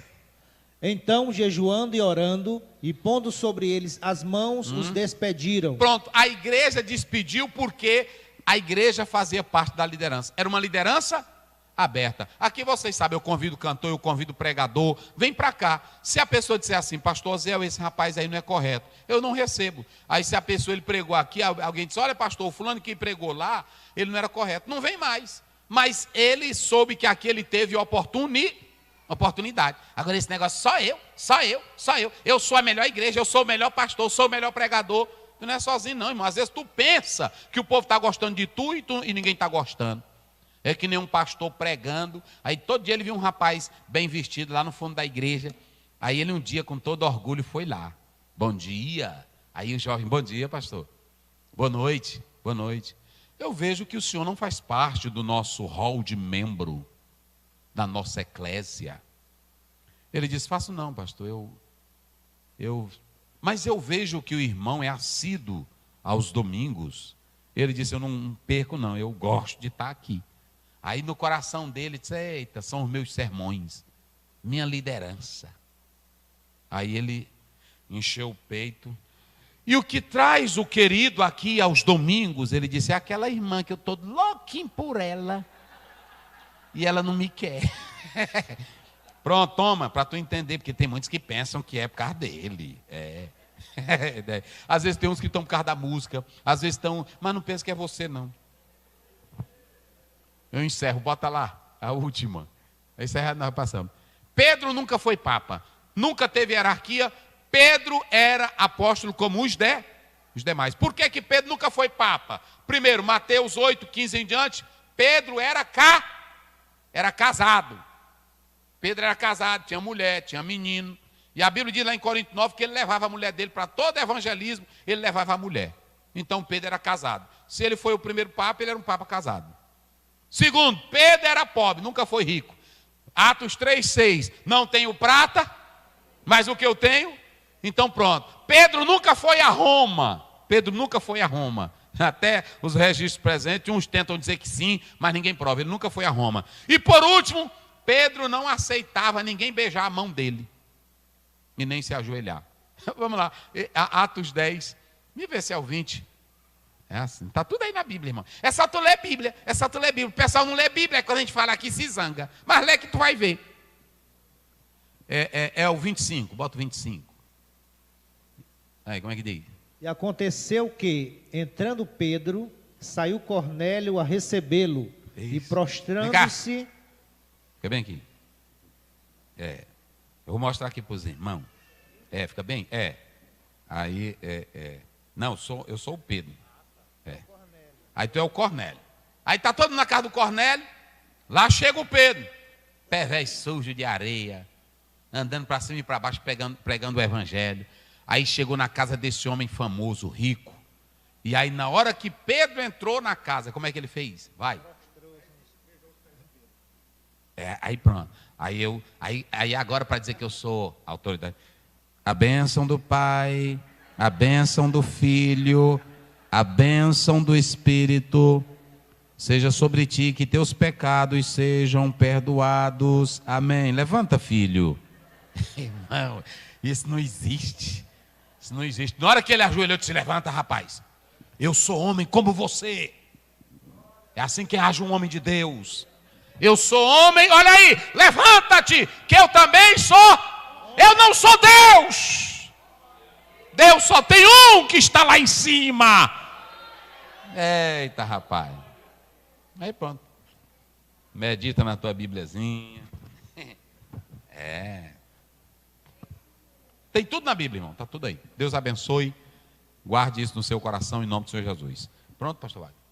Então, jejuando e orando, e pondo sobre eles as mãos, os despediram. Pronto, a igreja despediu porque a igreja fazia parte da liderança. Era uma liderança aberta. Aqui vocês sabem, eu convido o cantor, eu convido o pregador, vem para cá. Se a pessoa disser assim, pastor Zé, esse rapaz aí não é correto, eu não recebo. Aí se a pessoa, ele pregou aqui, alguém disse, olha pastor, o fulano que pregou lá, ele não era correto, não vem mais. Mas ele soube que aqui ele teve oportunidade. Agora esse negócio, só eu. Eu sou a melhor igreja, eu sou o melhor pastor, eu sou o melhor pregador. Tu não é sozinho não, irmão. Às vezes tu pensa que o povo está gostando de tu e ninguém está gostando. É que nem um pastor pregando. Aí todo dia ele viu um rapaz bem vestido lá no fundo da igreja. Aí ele um dia com todo orgulho foi lá. Bom dia. Aí o jovem, bom dia pastor. Boa noite. Eu vejo que o senhor não faz parte do nosso hall de membro da nossa eclésia. Ele disse, faço não pastor, mas eu vejo que o irmão é assíduo aos domingos. Ele disse, eu não perco não, eu gosto de estar aqui. Aí no coração dele, disse, eita, são os meus sermões, minha liderança. Aí ele encheu o peito. E o que traz o querido aqui aos domingos, ele disse, é aquela irmã que eu estou louquinho por ela, e ela não me quer. Pronto, toma, para tu entender, porque tem muitos que pensam que é por causa dele. Às vezes tem uns que estão por causa da música, às vezes estão, mas não pensa que é você não. Eu encerro, bota lá, a última. Esse aí nós passamos. Pedro nunca foi papa, nunca teve hierarquia. Pedro era apóstolo como os demais. Por que Pedro nunca foi papa? Primeiro, Mateus 8, 15 em diante, Pedro era casado. Pedro era casado, tinha mulher, tinha menino. E a Bíblia diz lá em Corinto 9 que ele levava a mulher dele para todo evangelismo, ele levava a mulher. Então Pedro era casado. Se ele foi o primeiro papa, ele era um papa casado. Segundo, Pedro era pobre, nunca foi rico. Atos 3:6, não tenho prata, mas o que eu tenho? Então pronto. Pedro nunca foi a Roma. Até os registros presentes, uns tentam dizer que sim, mas ninguém prova. Ele nunca foi a Roma. E por último, Pedro não aceitava ninguém beijar a mão dele. E nem se ajoelhar. Vamos lá. Atos 10. Me vê se é o 20. É assim. Está tudo aí na Bíblia, irmão. É só tu ler Bíblia. O pessoal não lê Bíblia. Quando a gente fala aqui, se zanga. Mas lê que tu vai ver. É o 25. Bota o 25. Aí, como é que diz? E aconteceu que, entrando Pedro, saiu Cornélio a recebê-lo. E prostrando-se... Fica bem aqui. Eu vou mostrar aqui para os irmãos. Fica bem? Aí, Não, eu sou o Pedro. É. Aí tu é o Cornélio. Aí tá todo mundo na casa do Cornélio. Lá chega o Pedro. Pé velho sujo de areia. Andando para cima e para baixo pregando o evangelho. Aí chegou na casa desse homem famoso, rico. E aí na hora que Pedro entrou na casa, como é que ele fez? Vai. Aí pronto. Aí agora para dizer que eu sou autoridade. A bênção do Pai, a bênção do Filho, a bênção do Espírito seja sobre ti, que teus pecados sejam perdoados. Amém. Levanta, filho. Irmão, isso não existe. Isso não existe. Na hora que ele ajoelhou, eu disse: levanta, rapaz. Eu sou homem como você. É assim que age um homem de Deus. Eu sou homem, olha aí, levanta-te, que eu também sou. Eu não sou Deus. Deus só tem um que está lá em cima. Eita, rapaz. Aí pronto. Medita na tua Bíbliazinha. Tem tudo na Bíblia, irmão. Está tudo aí. Deus abençoe. Guarde isso no seu coração em nome do Senhor Jesus. Pronto, pastor Wagner?